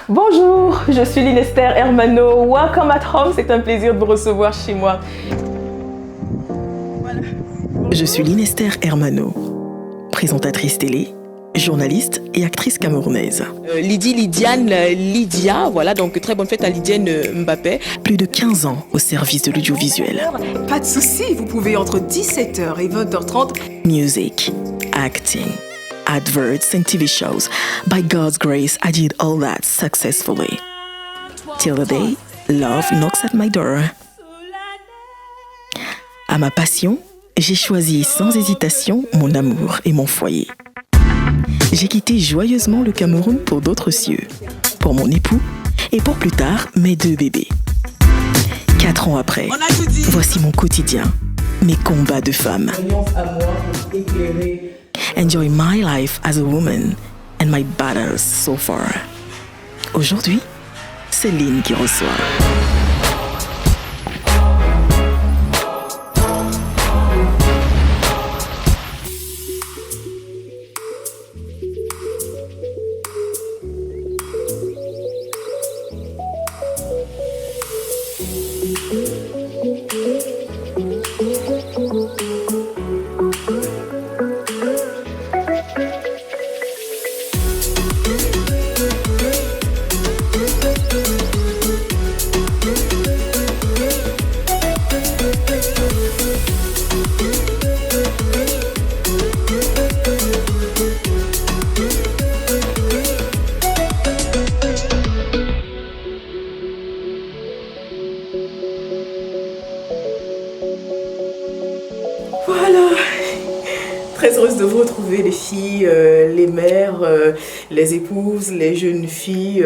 Bonjour, je suis Lynn-Esther Hermano. Welcome at home, c'est un plaisir de vous recevoir chez moi. Voilà. Je suis Lynn-Esther Hermano, présentatrice télé, journaliste et actrice camerounaise. Lydia, voilà, donc très bonne fête à Lydiane Mbappé. Plus de 15 ans au service de l'audiovisuel. Pas de souci, vous pouvez entre 17h et 20h30. Music, acting, adverts and TV shows. By God's grace, I did all that successfully. Till the day, love knocks at my door. À ma passion, j'ai choisi sans hésitation mon amour et mon foyer. J'ai quitté joyeusement le Cameroun pour d'autres cieux, pour mon époux et pour plus tard mes 2 bébés. 4 ans après, voici mon quotidien, mes combats de femme. Enjoy my life as a woman and my battles so far. Aujourd'hui, c'est Lynn qui reçoit. Voilà, très heureuse de vous retrouver les filles, les mères, les épouses, les jeunes filles.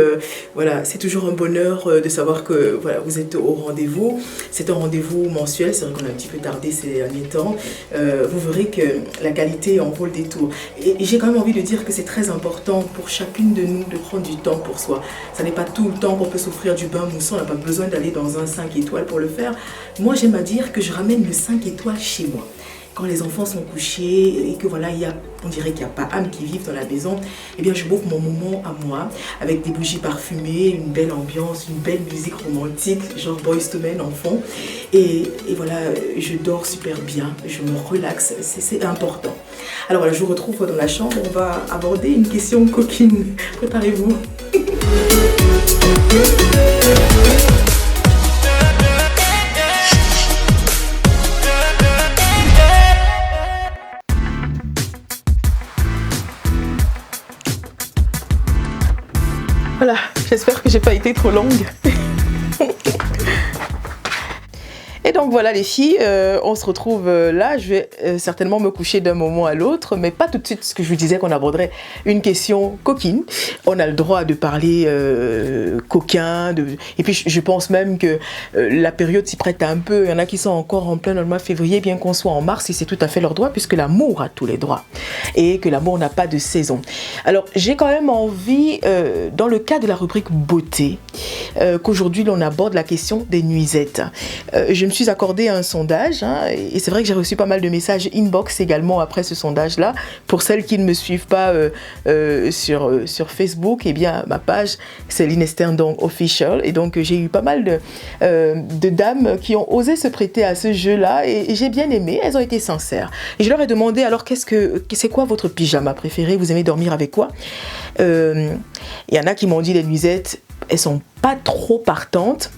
Voilà, c'est toujours un bonheur de savoir que voilà, vous êtes au rendez-vous. C'est un rendez-vous mensuel, c'est vrai qu'on a un petit peu tardé ces derniers temps. Vous verrez que la qualité en vaut le détour. Et j'ai quand même envie de dire que c'est très important pour chacune de nous de prendre du temps pour soi. Ça n'est pas tout le temps qu'on peut s'offrir du bain moussant, on n'a pas besoin d'aller dans un 5 étoiles pour le faire. Moi, j'aime à dire que je ramène le 5 étoiles chez moi. Quand les enfants sont couchés et que voilà, on dirait qu'il n'y a pas âme qui vive dans la maison, eh bien je m'offre mon moment à moi avec des bougies parfumées, une belle ambiance, une belle musique romantique, genre Boyz II Men en fond. Et voilà, je dors super bien, je me relaxe, c'est important. Alors voilà, je vous retrouve dans la chambre, on va aborder une question coquine. Préparez-vous. Voilà, j'espère que j'ai pas été trop longue. Et donc voilà les filles, on se retrouve là, je vais certainement me coucher d'un moment à l'autre, mais pas tout de suite, parce que je vous disais qu'on aborderait une question coquine. On a le droit de parler coquin, et puis je pense même que la période s'y prête un peu. Il y en a qui sont encore en plein dans le mois de février, bien qu'on soit en mars, et c'est tout à fait leur droit, puisque l'amour a tous les droits, et que l'amour n'a pas de saison. Alors j'ai quand même envie, dans le cas de la rubrique beauté, qu'aujourd'hui l'on aborde la question des nuisettes. Je me suis accordé un sondage, hein, et c'est vrai que j'ai reçu pas mal de messages inbox également après ce sondage-là. Pour celles qui ne me suivent pas sur Facebook, eh bien ma page c'est Lynn-Esther Official, et donc j'ai eu pas mal de dames qui ont osé se prêter à ce jeu-là, et j'ai bien aimé, elles ont été sincères. Et je leur ai demandé, alors c'est quoi votre pyjama préféré, vous aimez dormir avec quoi? Il y en a qui m'ont dit les nuisettes, elles sont pas trop partantes.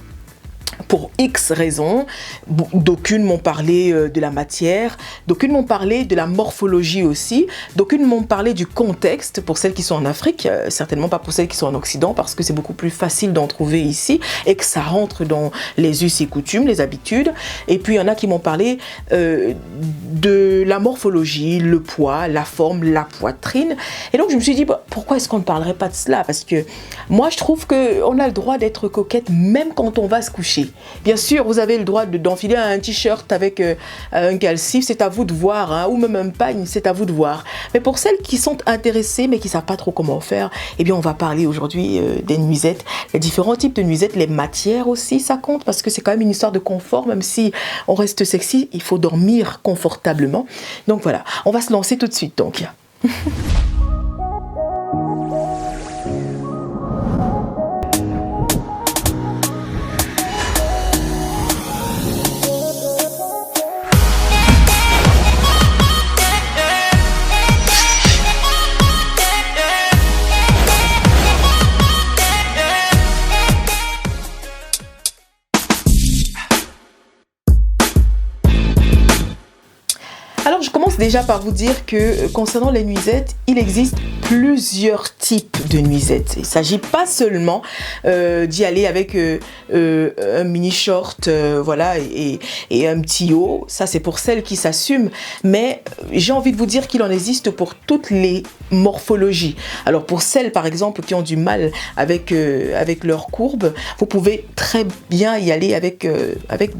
Pour X raisons, d'aucunes m'ont parlé de la matière, d'aucunes m'ont parlé de la morphologie aussi, d'aucunes m'ont parlé du contexte pour celles qui sont en Afrique, certainement pas pour celles qui sont en Occident, parce que c'est beaucoup plus facile d'en trouver ici et que ça rentre dans les us et coutumes, les habitudes. Et puis il y en a qui m'ont parlé de la morphologie, le poids, la forme, la poitrine. Et donc je me suis dit, bah, pourquoi est-ce qu'on ne parlerait pas de cela? Parce que moi, je trouve qu'on a le droit d'être coquette même quand on va se coucher. Bien sûr, vous avez le droit d'enfiler un t-shirt avec un calcif, c'est à vous de voir, hein, ou même un pagne, c'est à vous de voir. Mais pour celles qui sont intéressées mais qui ne savent pas trop comment faire, eh bien, on va parler aujourd'hui des nuisettes, les différents types de nuisettes, les matières aussi, ça compte parce que c'est quand même une histoire de confort, même si on reste sexy, il faut dormir confortablement. Donc voilà, on va se lancer tout de suite donc. Alors, je commence déjà par vous dire que concernant les nuisettes, il existe plusieurs types de nuisettes. Il ne s'agit pas seulement d'y aller avec un mini short voilà, et un petit haut. Ça, c'est pour celles qui s'assument. Mais j'ai envie de vous dire qu'il en existe pour toutes les morphologies. Alors, pour celles, par exemple, qui ont du mal avec leur courbe, vous pouvez très bien y aller avec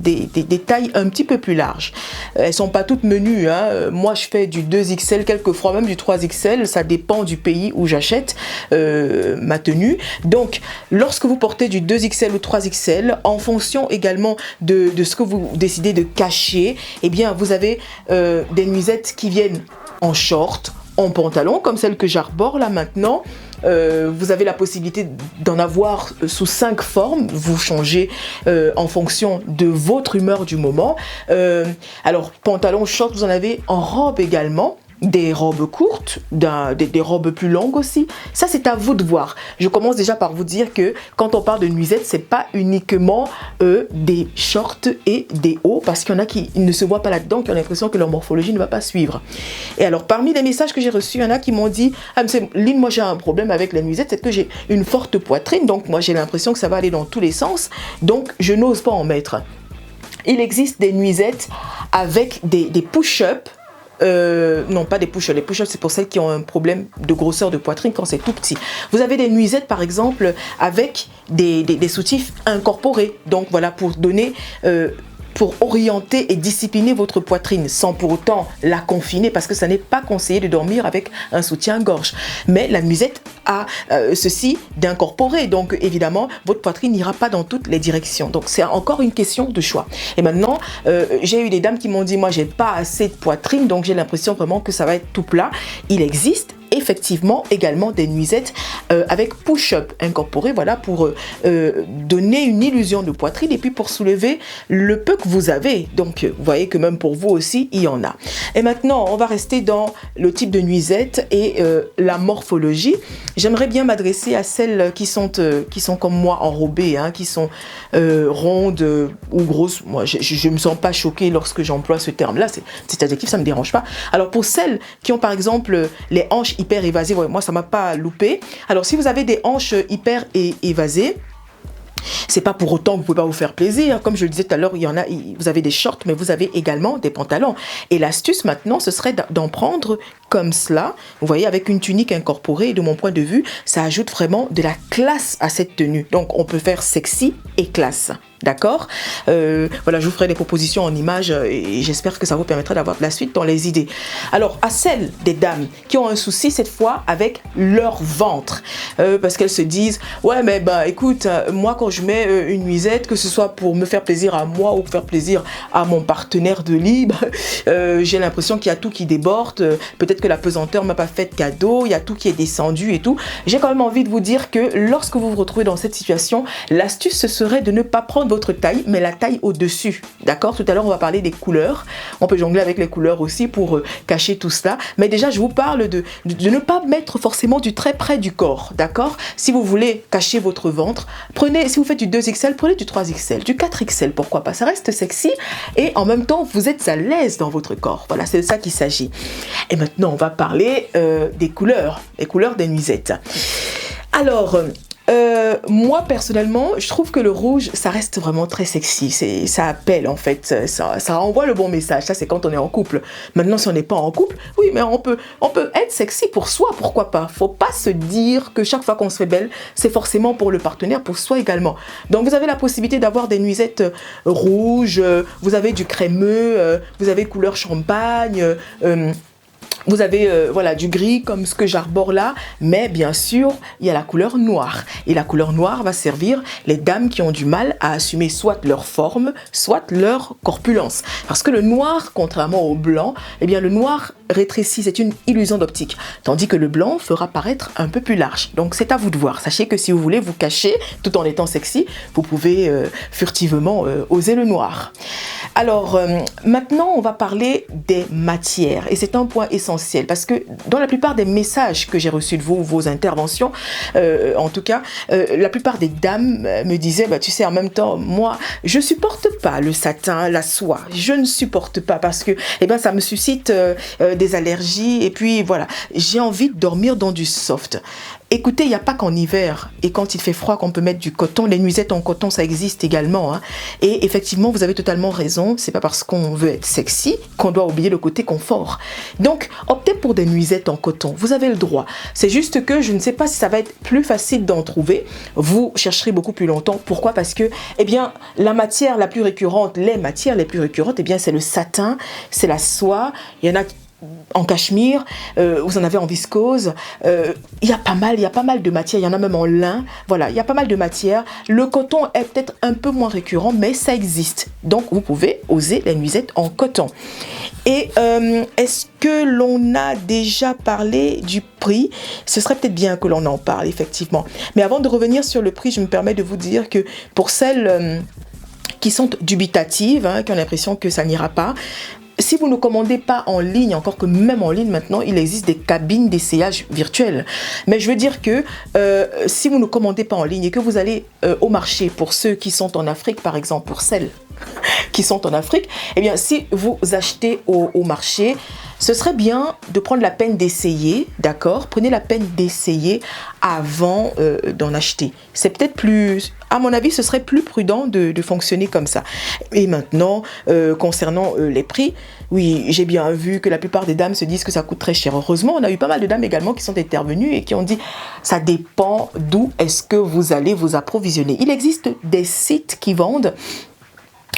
des tailles un petit peu plus larges. Elles ne sont pas toutes menues, hein. Moi, je fais du 2XL, quelquefois même du 3XL. Ça dépend du pays où j'achète ma tenue. Donc, lorsque vous portez du 2XL ou 3XL, en fonction également de ce que vous décidez de cacher, eh bien, vous avez des nuisettes qui viennent en short, en pantalon, comme celle que j'arbore là maintenant. Vous avez la possibilité d'en avoir sous 5 formes. Vous changez en fonction de votre humeur du moment. Alors, pantalon, short, vous en avez en robe également. Des robes courtes, des robes plus longues aussi. Ça, c'est à vous de voir. Je commence déjà par vous dire que quand on parle de nuisettes, c'est pas uniquement des shorts et des hauts, parce qu'il y en a qui ne se voient pas là-dedans, qui ont l'impression que leur morphologie ne va pas suivre. Et alors, parmi les messages que j'ai reçus, il y en a qui m'ont dit « Ah, mais Lynn, moi j'ai un problème avec les nuisettes, c'est que j'ai une forte poitrine, donc moi j'ai l'impression que ça va aller dans tous les sens, donc je n'ose pas en mettre. » Il existe des nuisettes avec des push-ups. Non, pas des push-ups. Les push-ups, c'est pour celles qui ont un problème de grosseur de poitrine quand c'est tout petit. Vous avez des nuisettes, par exemple, avec des soutifs incorporés. Donc, voilà, pour donner... pour orienter et discipliner votre poitrine sans pour autant la confiner, parce que ça n'est pas conseillé de dormir avec un soutien-gorge. Mais la nuisette a ceci d'incorporer, donc évidemment votre poitrine n'ira pas dans toutes les directions. Donc c'est encore une question de choix. Et maintenant, j'ai eu des dames qui m'ont dit, moi j'ai pas assez de poitrine, donc j'ai l'impression vraiment que ça va être tout plat. Il existe effectivement également des nuisettes avec push-up incorporé, voilà, pour donner une illusion de poitrine et puis pour soulever le peu que vous avez. Donc vous voyez que même pour vous aussi il y en a. Et maintenant on va rester dans le type de nuisette et la morphologie. J'aimerais bien m'adresser à celles qui sont comme moi enrobées, hein, qui sont rondes ou grosses. Moi je me sens pas choquée lorsque j'emploie ce terme là, cet adjectif, ça me dérange pas. Alors pour celles qui ont par exemple les hanches hyper évasées, ouais, moi ça m'a pas loupé. Alors si vous avez des hanches hyper évasées, c'est pas pour autant que vous pouvez pas vous faire plaisir. Comme je le disais tout à l'heure, il y en a, vous avez des shorts, mais vous avez également des pantalons. Et l'astuce maintenant, ce serait d'en prendre comme cela. Vous voyez, avec une tunique incorporée. Et de mon point de vue, ça ajoute vraiment de la classe à cette tenue. Donc, on peut faire sexy et classe. D'accord, voilà, je vous ferai des propositions en images et j'espère que ça vous permettra d'avoir de la suite dans les idées. Alors, à celles des dames qui ont un souci cette fois avec leur ventre, parce qu'elles se disent, ouais, mais bah écoute, moi quand je mets une nuisette, que ce soit pour me faire plaisir à moi ou faire plaisir à mon partenaire de lit, j'ai l'impression qu'il y a tout qui déborde, peut-être que la pesanteur m'a pas fait de cadeau, il y a tout qui est descendu et tout. J'ai quand même envie de vous dire que lorsque vous vous retrouvez dans cette situation, l'astuce ce serait de ne pas prendre votre taille, mais la taille au-dessus. D'accord? Tout à l'heure, on va parler des couleurs. On peut jongler avec les couleurs aussi pour cacher tout cela. Mais déjà, je vous parle de ne pas mettre forcément du très près du corps. D'accord? Si vous voulez cacher votre ventre, prenez, si vous faites du 2XL, prenez du 3XL, du 4XL, pourquoi pas? Ça reste sexy et en même temps, vous êtes à l'aise dans votre corps. Voilà, c'est de ça qu'il s'agit. Et maintenant, on va parler des couleurs, les couleurs des nuisettes. Alors, Moi, personnellement, je trouve que le rouge, ça reste vraiment très sexy. Ça appelle, en fait. Ça renvoie le bon message. Ça, c'est quand on est en couple. Maintenant, si on n'est pas en couple, oui, mais on peut être sexy pour soi, pourquoi pas. Faut pas se dire que chaque fois qu'on se fait belle, c'est forcément pour le partenaire, pour soi également. Donc, vous avez la possibilité d'avoir des nuisettes rouges, vous avez du crémeux, vous avez couleur champagne, vous avez voilà, du gris comme ce que j'arbore là, mais bien sûr, il y a la couleur noire. Et la couleur noire va servir les dames qui ont du mal à assumer soit leur forme, soit leur corpulence. Parce que le noir, contrairement au blanc, eh bien le noir rétrécit, c'est une illusion d'optique. Tandis que le blanc fera paraître un peu plus large. Donc c'est à vous de voir. Sachez que si vous voulez vous cacher tout en étant sexy, vous pouvez furtivement oser le noir. Alors maintenant, on va parler des matières. Et c'est un point essentiel parce que dans la plupart des messages que j'ai reçus de vous, vos interventions, en tout cas, la plupart des dames me disaient, bah, tu sais, en même temps, moi, je supporte pas le satin, la soie. Je ne supporte pas parce que eh ben, ça me suscite des allergies et puis voilà, j'ai envie de dormir dans du soft. Écoutez, il n'y a pas qu'en hiver et quand il fait froid qu'on peut mettre du coton. Les nuisettes en coton, ça existe également. Hein. Et effectivement, vous avez totalement raison. C'est pas parce qu'on veut être sexy qu'on doit oublier le côté confort. Donc, optez pour des nuisettes en coton. Vous avez le droit. C'est juste que je ne sais pas si ça va être plus facile d'en trouver. Vous chercherez beaucoup plus longtemps. Pourquoi ? Parce que, eh bien, la matière la plus récurrente, les matières les plus récurrentes, eh bien, c'est le satin, c'est la soie. Il y en a en cachemire, vous en avez en viscose, il y a pas mal de matières, il y en a même en lin, voilà, il y a pas mal de matières. Le coton est peut-être un peu moins récurrent, mais ça existe. Donc vous pouvez oser les nuisettes en coton. Et est-ce que l'on a déjà parlé du prix ? Ce serait peut-être bien que l'on en parle, effectivement. Mais avant de revenir sur le prix, je me permets de vous dire que pour celles qui sont dubitatives, hein, qui ont l'impression que ça n'ira pas, si vous ne commandez pas en ligne, encore que même en ligne maintenant, il existe des cabines d'essayage virtuelles. Mais je veux dire que si vous ne commandez pas en ligne et que vous allez au marché, pour ceux qui sont en Afrique par exemple, pour celles qui sont en Afrique, eh bien si vous achetez au marché, ce serait bien de prendre la peine d'essayer, d'accord ? Prenez la peine d'essayer avant d'en acheter. C'est peut-être plus, à mon avis, ce serait plus prudent de fonctionner comme ça. Et maintenant, concernant les prix, oui, j'ai bien vu que la plupart des dames se disent que ça coûte très cher. Heureusement, on a eu pas mal de dames également qui sont intervenues et qui ont dit ça dépend d'où est-ce que vous allez vous approvisionner. Il existe des sites qui vendent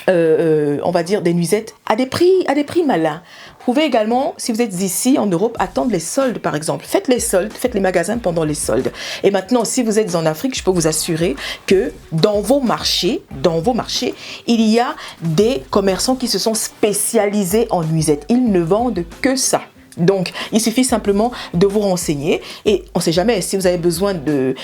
on va dire des nuisettes à des prix malins. Vous pouvez également, si vous êtes ici en Europe, attendre les soldes par exemple. Faites les soldes, faites les magasins pendant les soldes. Et maintenant, si vous êtes en Afrique, je peux vous assurer que dans vos marchés, il y a des commerçants qui se sont spécialisés en nuisettes. Ils ne vendent que ça. Donc, il suffit simplement de vous renseigner et on ne sait jamais, si vous avez besoin de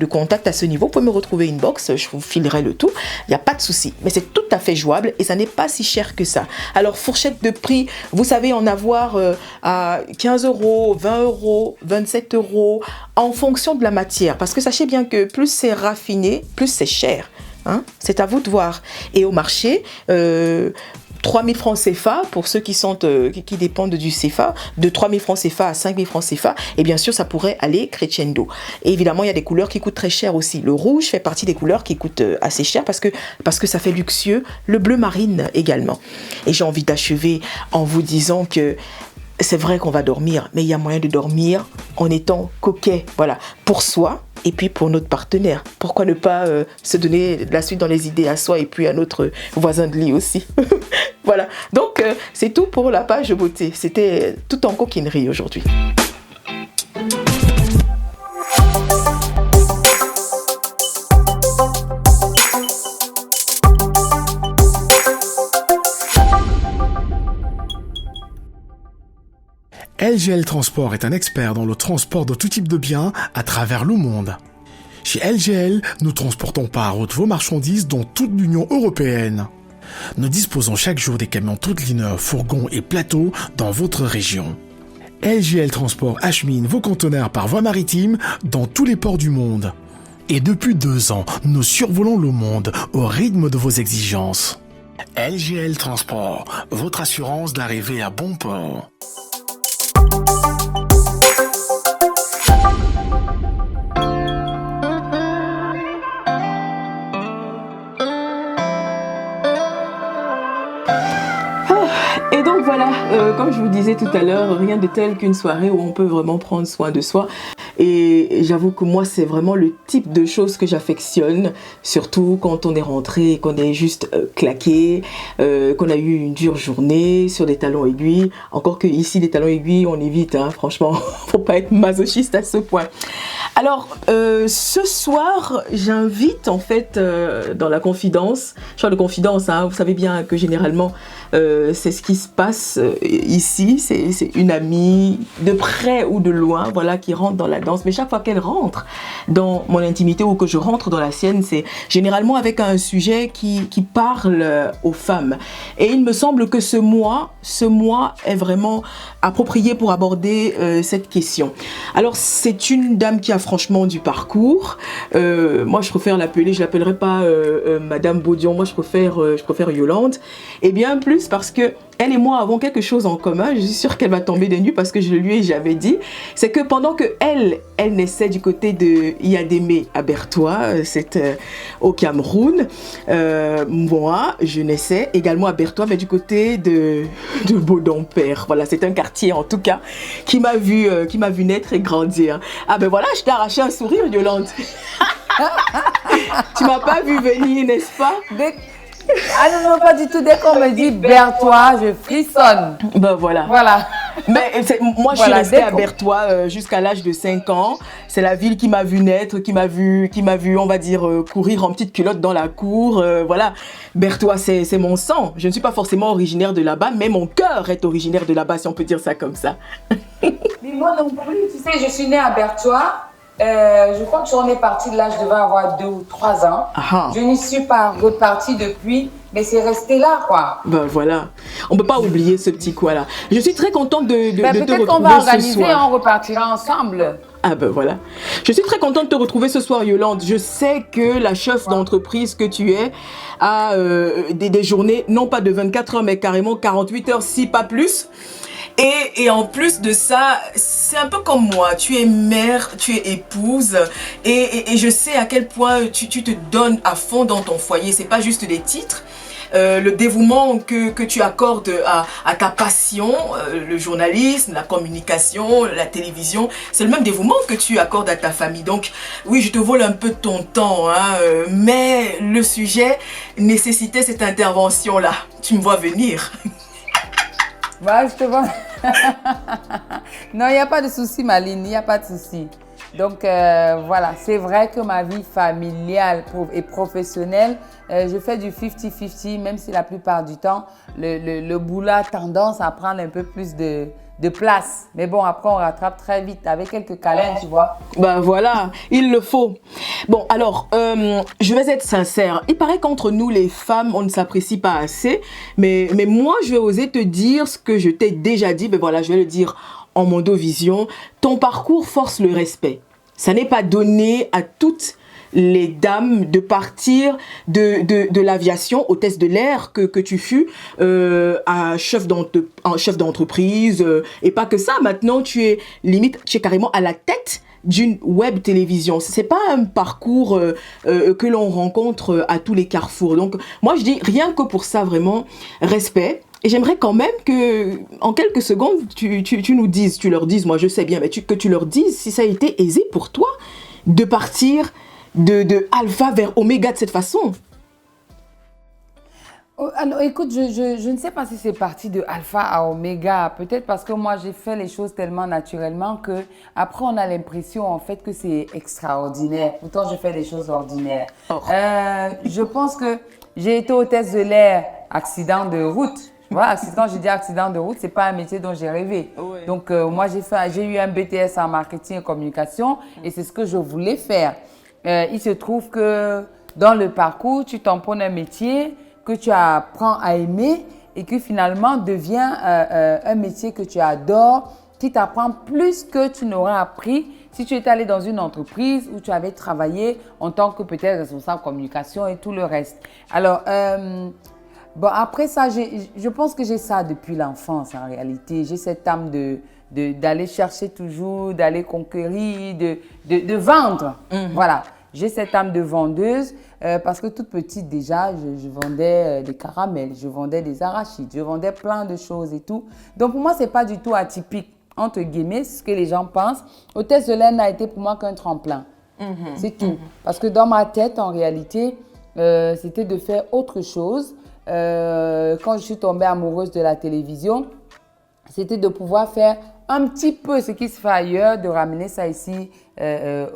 contact à ce niveau, vous pouvez me retrouver inbox, je vous filerai le tout, il n'y a pas de souci. Mais c'est tout à fait jouable et ça n'est pas si cher que ça. Alors, fourchette de prix, vous savez en avoir à 15 €, 20 €, 27 € en fonction de la matière. Parce que sachez bien que plus c'est raffiné, plus c'est cher. Hein, c'est à vous de voir. Et au marché, 3 000 francs CFA, pour ceux qui dépendent du CFA, de 3 000 francs CFA à 5 000 francs CFA, et bien sûr, ça pourrait aller crescendo. Et évidemment, il y a des couleurs qui coûtent très cher aussi. Le rouge fait partie des couleurs qui coûtent assez cher parce que ça fait luxueux. Le bleu marine également. Et j'ai envie d'achever en vous disant que c'est vrai qu'on va dormir, mais il y a moyen de dormir en étant coquet, voilà, pour soi et puis pour notre partenaire. Pourquoi ne pas se donner la suite dans les idées à soi et puis à notre voisin de lit aussi. Voilà, donc c'est tout pour la page beauté. C'était tout en coquinerie aujourd'hui. LGL Transport est un expert dans le transport de tout type de biens à travers le monde. Chez LGL, nous transportons par route vos marchandises dans toute l'Union européenne. Nous disposons chaque jour des camions toutes-lineurs, fourgons et plateaux dans votre région. LGL Transport achemine vos conteneurs par voie maritime dans tous les ports du monde. Et depuis 2 ans, nous survolons le monde au rythme de vos exigences. LGL Transport, votre assurance d'arriver à bon port. voilà, comme je vous disais tout à l'heure, rien de tel qu'une soirée où on peut vraiment prendre soin de soi. Et j'avoue que moi, c'est vraiment le type de choses que j'affectionne, surtout quand on est rentré, qu'on est juste claqué, qu'on a eu une dure journée sur des talons aiguilles. Encore que ici, les talons aiguilles, on évite, hein, franchement, faut pas être masochiste à ce point. Alors, ce soir, j'invite en fait dans la confidence, genre de confidence, hein, vous savez bien que généralement, c'est ce qui se passe ici, c'est une amie de près ou de loin, voilà, qui rentre dans la danse. Mais chaque fois qu'elle rentre dans mon intimité ou que je rentre dans la sienne, c'est généralement avec un sujet qui parle aux femmes. Et il me semble que ce mois est vraiment approprié pour aborder cette question. Alors, c'est une dame qui a franchement du parcours. Moi, je préfère l'appeler, je l'appellerai pas Madame Baudion, moi je préfère Yolande. Et bien plus parce que elle et moi avons quelque chose en commun. Je suis sûre qu'elle va tomber des nues parce que je lui ai jamais dit. C'est que pendant que elle naissait du côté de Yadémé à Bertois, c'est au Cameroun. Moi, je naissais également à Bertois, mais du côté de Baudon-Père. Voilà, c'est un quartier en tout cas qui m'a vu naître et grandir. Ah ben voilà, je t'ai arraché un sourire, Yolande. Tu m'as pas vu venir, n'est-ce pas? Ah non, pas du tout. Dès qu'on me dit Bertois, je frissonne. Ben voilà. Voilà. Mais moi, je suis restée à Bertois jusqu'à l'âge de 5 ans. C'est la ville qui m'a vu naître, qui m'a vu, on va dire, courir en petite culotte dans la cour. Voilà. Bertois, c'est mon sang. Je ne suis pas forcément originaire de là-bas, mais mon cœur est originaire de là-bas, si on peut dire ça comme ça. Mais moi non plus, tu sais, je suis née à Bertois. Je crois que j'en ai parti de là, je devais avoir 2 ou 3 ans. Aha. Je n'y suis pas repartie depuis, mais c'est resté là, quoi. Ben voilà, on peut pas oublier ce petit coin-là. Je suis très contente de te retrouver ce soir. Peut-être qu'on va organiser et on repartira ensemble. Ah ben voilà. Je suis très contente de te retrouver ce soir, Yolande. Je sais que la chef d'entreprise que tu es a des journées, non pas de 24 heures, mais carrément 48 heures, si pas plus. Et en plus de ça, c'est un peu comme moi, tu es mère, tu es épouse et je sais à quel point tu te donnes à fond dans ton foyer. C'est pas juste des titres. Le dévouement que tu accordes à ta passion, le journalisme, la communication, la télévision, c'est le même dévouement que tu accordes à ta famille. Donc oui, je te vole un peu de ton temps, hein, mais le sujet nécessitait cette intervention-là. Tu me vois venir. Voilà, je te vois. Non, il n'y a pas de souci, Maline, il n'y a pas de souci. Donc, voilà, c'est vrai que ma vie familiale et professionnelle, je fais du 50-50, même si la plupart du temps, le boulot a tendance à prendre un peu plus de place. Mais bon, après, on rattrape très vite avec quelques câlins, tu vois. Ben voilà, il le faut. Bon, alors, je vais être sincère. Il paraît qu'entre nous, les femmes, on ne s'apprécie pas assez. Mais moi, je vais oser te dire ce que je t'ai déjà dit. Ben voilà, je vais le dire en mondovision. Ton parcours force le respect. Ça n'est pas donné à toutes les dames de partir de l'aviation, hôtesse de l'air que tu fus, à chef d'entreprise, et pas que ça, maintenant tu es carrément à la tête d'une web télévision. C'est pas un parcours que l'on rencontre à tous les carrefours. Donc moi je dis rien que pour ça, vraiment, respect. Et j'aimerais quand même que, en quelques secondes, tu nous dises, tu leur dises, moi je sais bien, mais que tu leur dises si ça a été aisé pour toi de partir de alpha vers oméga de cette façon. Alors écoute, je ne sais pas si c'est parti de alpha à oméga, peut-être parce que moi j'ai fait les choses tellement naturellement que après on a l'impression en fait que c'est extraordinaire. Pourtant je fais des choses ordinaires. Oh. Je pense que j'ai été hôtesse de l'air, accident de route. Voilà, quand je dis accident de route, c'est pas un métier dont j'ai rêvé. Ouais. Donc moi j'ai eu un BTS en marketing et communication et c'est ce que je voulais faire. Il se trouve que dans le parcours, tu tamponnes un métier que tu apprends à aimer et qui finalement devient un métier que tu adores, qui t'apprend plus que tu n'aurais appris si tu étais allé dans une entreprise où tu avais travaillé en tant que peut-être responsable communication et tout le reste. Alors, bon, après ça, je pense que j'ai ça depuis l'enfance en réalité. J'ai cette âme d'aller chercher toujours, d'aller conquérir, de vendre. Voilà. J'ai cette âme de vendeuse parce que toute petite déjà, je vendais des caramels, je vendais des arachides, je vendais plein de choses et tout. Donc pour moi, ce n'est pas du tout atypique, entre guillemets, ce que les gens pensent. Hôtesse de l'air n'a été pour moi qu'un tremplin. C'est tout. Parce que dans ma tête, en réalité, c'était de faire autre chose. Quand je suis tombée amoureuse de la télévision, c'était de pouvoir faire un petit peu ce qui se fait ailleurs, de ramener ça ici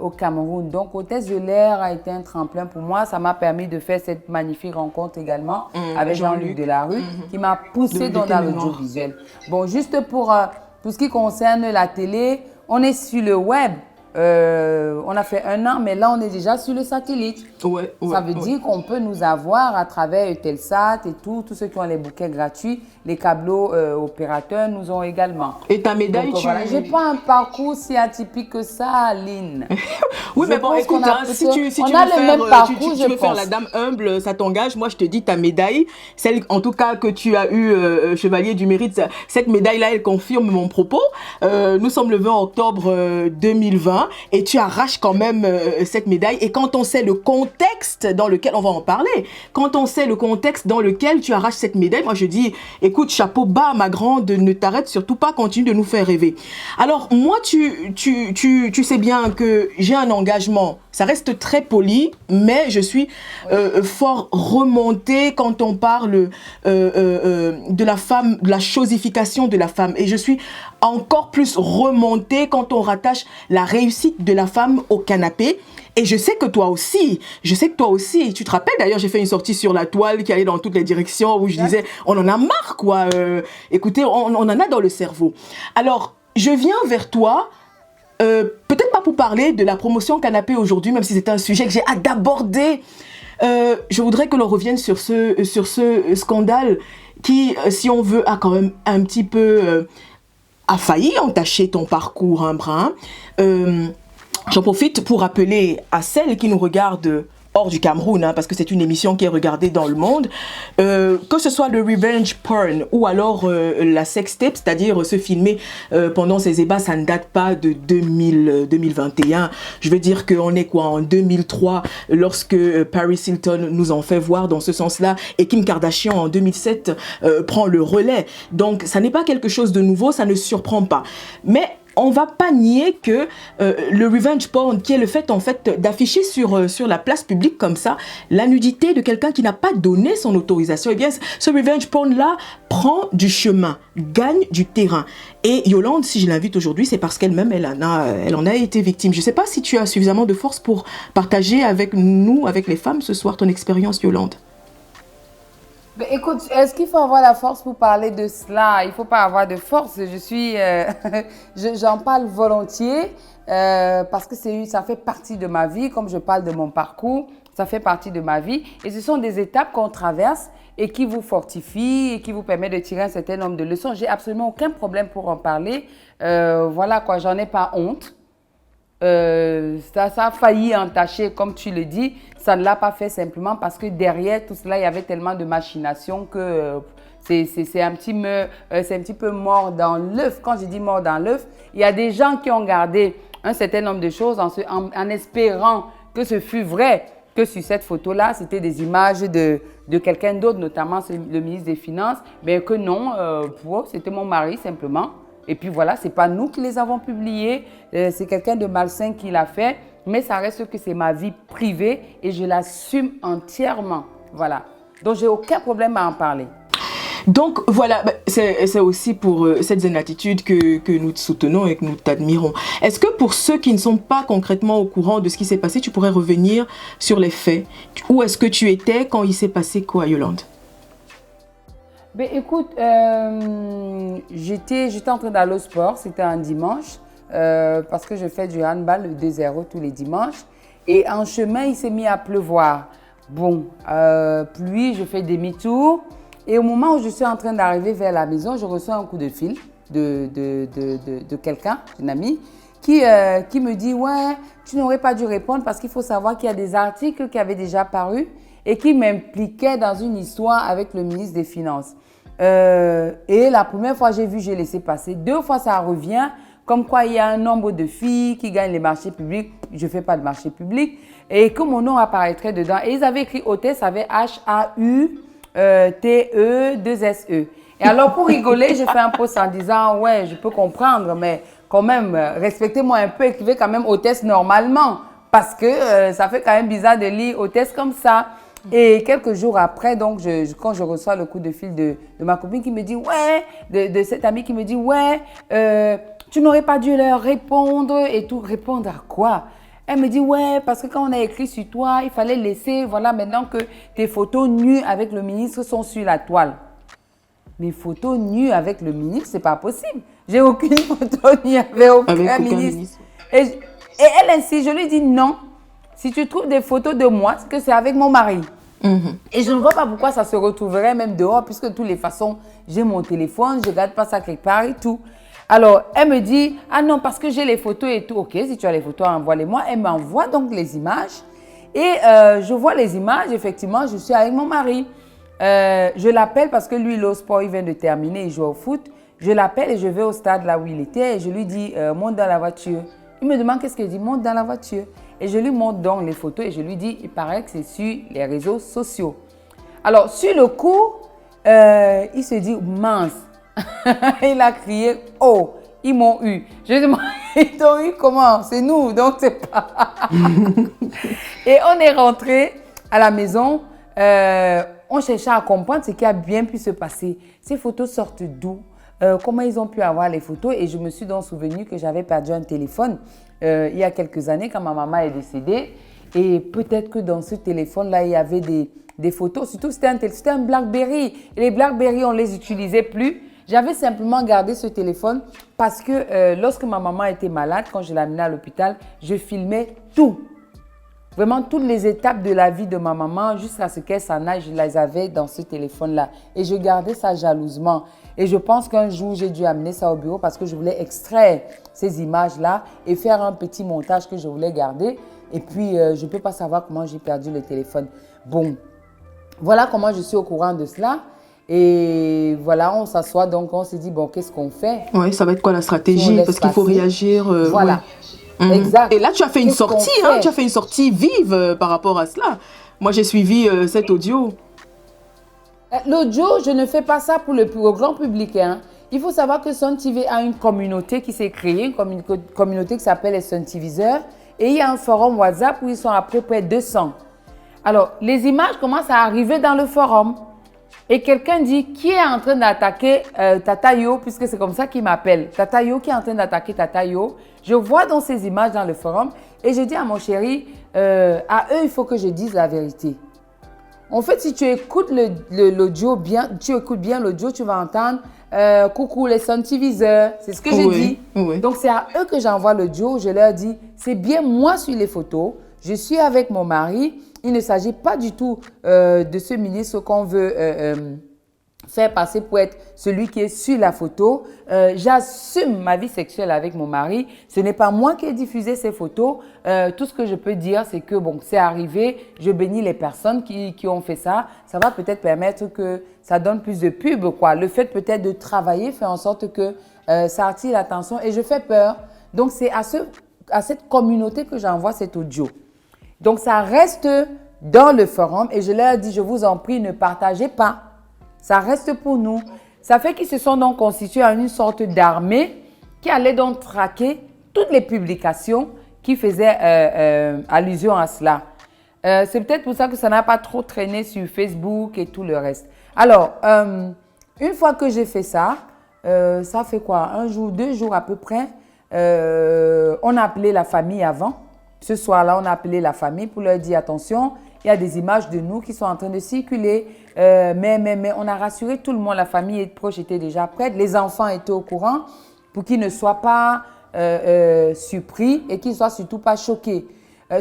au Cameroun. Donc, Hôtesse de l'air a été un tremplin pour moi. Ça m'a permis de faire cette magnifique rencontre également avec Jean-Luc Delarue, qui m'a poussé dans l'audiovisuel. Bon, juste pour ce qui concerne la télé, on est sur le web. On a fait 1 an, mais là, on est déjà sur le satellite. Ça veut dire qu'on peut nous avoir à travers Eutelsat et tout, tous ceux qui ont les bouquets gratuits, les câbleaux opérateurs nous ont également. Et ta médaille, voilà. J'ai pas un parcours si atypique que ça, Aline. Oui, mais bon, écoute, si tu veux faire la dame humble, ça t'engage. Moi, je te dis ta médaille, celle en tout cas que tu as eu Chevalier du Mérite, cette médaille-là, elle confirme mon propos. Nous sommes le 20 octobre 2020 et tu arraches quand même cette médaille. Et quand on sait le contexte dans lequel, on va en parler, quand on sait le contexte dans lequel tu arraches cette médaille, moi je dis, écoute, chapeau bas, ma grande, ne t'arrête surtout pas, continue de nous faire rêver. Alors, moi, tu sais bien que j'ai un engagement. Ça reste très poli, mais je suis fort remontée quand on parle de la femme, de la chosification de la femme. Et je suis encore plus remontée quand on rattache la réussite de la femme au canapé. Et je sais que toi aussi, tu te rappelles d'ailleurs, j'ai fait une sortie sur la toile qui allait dans toutes les directions où je disais, on en a marre quoi, écoutez, on en a dans le cerveau. Alors, je viens vers toi, peut-être pas pour parler de la promotion canapé aujourd'hui, même si c'est un sujet que j'ai hâte d'aborder. Je voudrais que l'on revienne sur ce scandale qui, si on veut, a quand même un petit peu a failli entacher ton parcours un brin. J'en profite pour rappeler à celles qui nous regardent hors du Cameroun, parce que c'est une émission qui est regardée dans le monde, que ce soit le revenge porn ou alors la sextape, c'est-à-dire se filmer pendant ces ébats, ça ne date pas de 2021. Je veux dire qu'on est quoi en 2003 lorsque Paris Hilton nous en fait voir dans ce sens-là et Kim Kardashian en 2007 prend le relais. Donc ça n'est pas quelque chose de nouveau, ça ne surprend pas. Mais on va pas nier que le revenge porn, qui est le fait en fait d'afficher sur la place publique comme ça la nudité de quelqu'un qui n'a pas donné son autorisation, et bien ce revenge porn là prend du chemin, gagne du terrain. Et Yolande, si je l'invite aujourd'hui, c'est parce qu'elle-même elle en a été victime. Je sais pas si tu as suffisamment de force pour partager avec nous, avec les femmes ce soir, ton expérience, Yolande. Mais écoute, est-ce qu'il faut avoir la force pour parler de cela? Il ne faut pas avoir de force. J'en parle volontiers parce que ça fait partie de ma vie. Comme je parle de mon parcours, ça fait partie de ma vie. Et ce sont des étapes qu'on traverse et qui vous fortifient et qui vous permettent de tirer un certain nombre de leçons. J'ai absolument aucun problème pour en parler. Voilà quoi, j'en ai pas honte. Ça a failli entacher, comme tu le dis. Ça ne l'a pas fait simplement parce que derrière tout cela, il y avait tellement de machination que c'est un petit peu mort dans l'œuf. Quand je dis mort dans l'œuf, il y a des gens qui ont gardé un certain nombre de choses en espérant que ce fût vrai, que sur cette photo-là, c'était des images de quelqu'un d'autre, notamment le ministre des Finances, mais que non, pour eux, c'était mon mari simplement. Et puis voilà, ce n'est pas nous qui les avons publiés, c'est quelqu'un de malsain qui l'a fait, mais ça reste que c'est ma vie privée et je l'assume entièrement. Voilà. Donc, j'ai aucun problème à en parler. Donc voilà, c'est aussi pour cette zen attitude que nous te soutenons et que nous t'admirons. Est-ce que pour ceux qui ne sont pas concrètement au courant de ce qui s'est passé, tu pourrais revenir sur les faits? Où est-ce que tu étais quand il s'est passé quoi, Yolande? Ben, écoute, j'étais en train d'aller au sport, c'était un dimanche, parce que je fais du handball, le 2-0 tous les dimanches. Et en chemin, il s'est mis à pleuvoir. Bon, pluie, je fais demi-tour. Et au moment où je suis en train d'arriver vers la maison, je reçois un coup de fil de quelqu'un, une amie, qui me dit « Ouais, tu n'aurais pas dû répondre parce qu'il faut savoir qu'il y a des articles qui avaient déjà paru et qui m'impliquaient dans une histoire avec le ministre des Finances. Et la première fois j'ai vu, j'ai laissé passer. 2 fois, ça revient, comme quoi il y a un nombre de filles qui gagnent les marchés publics. Je ne fais pas de marché public. et que mon nom apparaîtrait dedans. Et ils avaient écrit hôtesse avec H-A-U-T-E-2-S-E. Et alors, pour rigoler, j'ai fait un post en disant, ouais, je peux comprendre, mais quand même, respectez-moi un peu, écrivez quand même hôtesse normalement, parce que ça fait quand même bizarre de lire hôtesse comme ça. Et quelques jours après, donc, quand je reçois le coup de fil de ma copine qui me dit, ouais, de cette amie qui me dit, ouais, tu n'aurais pas dû leur répondre et tout. Répondre à quoi? Elle me dit, ouais, parce que quand on a écrit sur toi, il fallait laisser, voilà, maintenant que tes photos nues avec le ministre sont sur la toile. Mes photos nues avec le ministre, c'est pas possible. J'ai aucune photo nue avec aucun ministre. Et elle insiste, je lui dis non. Si tu trouves des photos de moi, c'est que c'est avec mon mari. Et je ne vois pas pourquoi ça se retrouverait même dehors, puisque de toutes les façons, j'ai mon téléphone, je ne garde pas ça quelque part et tout. Alors, elle me dit, ah non, parce que j'ai les photos et tout. Ok, si tu as les photos, envoie-les-moi. Elle m'envoie donc les images. Et je vois les images, effectivement, je suis avec mon mari. Je l'appelle parce que lui, le sport, il vient de terminer, il joue au foot. Je l'appelle et je vais au stade là où il était et je lui dis, monte dans la voiture. Il me demande qu'est-ce qu'il dit, monte dans la voiture. Et je lui montre donc les photos et je lui dis, il paraît que c'est sur les réseaux sociaux. Alors, sur le coup, il se dit, mince. Il a crié, oh, ils m'ont eu. Je lui ai dit, ils t'ont eu comment? C'est nous, donc c'est pas. Et on est rentré à la maison. On cherchait à comprendre ce qui a bien pu se passer. Ces photos sortent d'où? Comment ils ont pu avoir les photos? Et je me suis donc souvenu que j'avais perdu un téléphone il y a quelques années quand ma maman est décédée. Et peut-être que dans ce téléphone-là, il y avait des photos. Surtout, c'était un BlackBerry. Et les BlackBerry, on ne les utilisait plus. J'avais simplement gardé ce téléphone parce que lorsque ma maman était malade, quand je l'amenais à l'hôpital, je filmais tout. Vraiment, toutes les étapes de la vie de ma maman, jusqu'à ce qu'elle s'en aille, je les avais dans ce téléphone-là. Et je gardais ça jalousement. Et je pense qu'un jour, j'ai dû amener ça au bureau parce que je voulais extraire ces images-là et faire un petit montage que je voulais garder. Et puis, je ne peux pas savoir comment j'ai perdu le téléphone. Bon, voilà comment je suis au courant de cela. Et voilà, on s'assoit, donc on se dit, bon, qu'est-ce qu'on fait? Oui, ça va être quoi la stratégie? Parce qu'il faut réagir. Voilà. Ouais. Exact. Et là, tu as fait une sortie, hein, tu as fait une sortie vive par rapport à cela. Moi, j'ai suivi cet audio. L'audio, je ne fais pas ça pour le grand public. Hein. Il faut savoir que Sun TV a une communauté qui s'est créée, une communauté qui s'appelle les Sun TViseurs. Et il y a un forum WhatsApp où ils sont à peu près 200. Alors, les images commencent à arriver dans le forum. Et quelqu'un dit, qui est en train d'attaquer Tata Yo, puisque c'est comme ça qu'il m'appelle. Tata Yo qui est en train d'attaquer Tata Yo. Je vois donc ces images dans le forum et je dis à mon chéri, à eux, il faut que je dise la vérité. En fait, si tu écoutes l'audio bien, tu écoutes bien l'audio, tu vas entendre coucou les Sun TViseurs, c'est ce que j'ai dit. Oui. Donc, c'est à eux que j'envoie l'audio. Je leur dis, c'est bien moi sur les photos. Je suis avec mon mari. Il ne s'agit pas du tout de ce ministre qu'on veut faire passer pour être celui qui est sur la photo. J'assume ma vie sexuelle avec mon mari. Ce n'est pas moi qui ai diffusé ces photos. Tout ce que je peux dire, c'est que bon, c'est arrivé. Je bénis les personnes qui ont fait ça. Ça va peut-être permettre que ça donne plus de pub, quoi. Le fait peut-être de travailler fait en sorte que ça attire l'attention et je fais peur. Donc, c'est à cette communauté que j'envoie cet audio. Donc, ça reste dans le forum et je leur dis, je vous en prie, ne partagez pas. Ça reste pour nous. Ça fait qu'ils se sont donc constitués en une sorte d'armée qui allait donc traquer toutes les publications qui faisaient allusion à cela. C'est peut-être pour ça que ça n'a pas trop traîné sur Facebook et tout le reste. Alors, une fois que j'ai fait ça, ça fait quoi? 1 jour, 2 jours à peu près. On a appelé la famille avant. Ce soir-là, on a appelé la famille pour leur dire attention, il y a des images de nous qui sont en train de circuler. Mais on a rassuré tout le monde. La famille proche était déjà prête. Les enfants étaient au courant pour qu'ils ne soient pas surpris et qu'ils ne soient surtout pas choqués.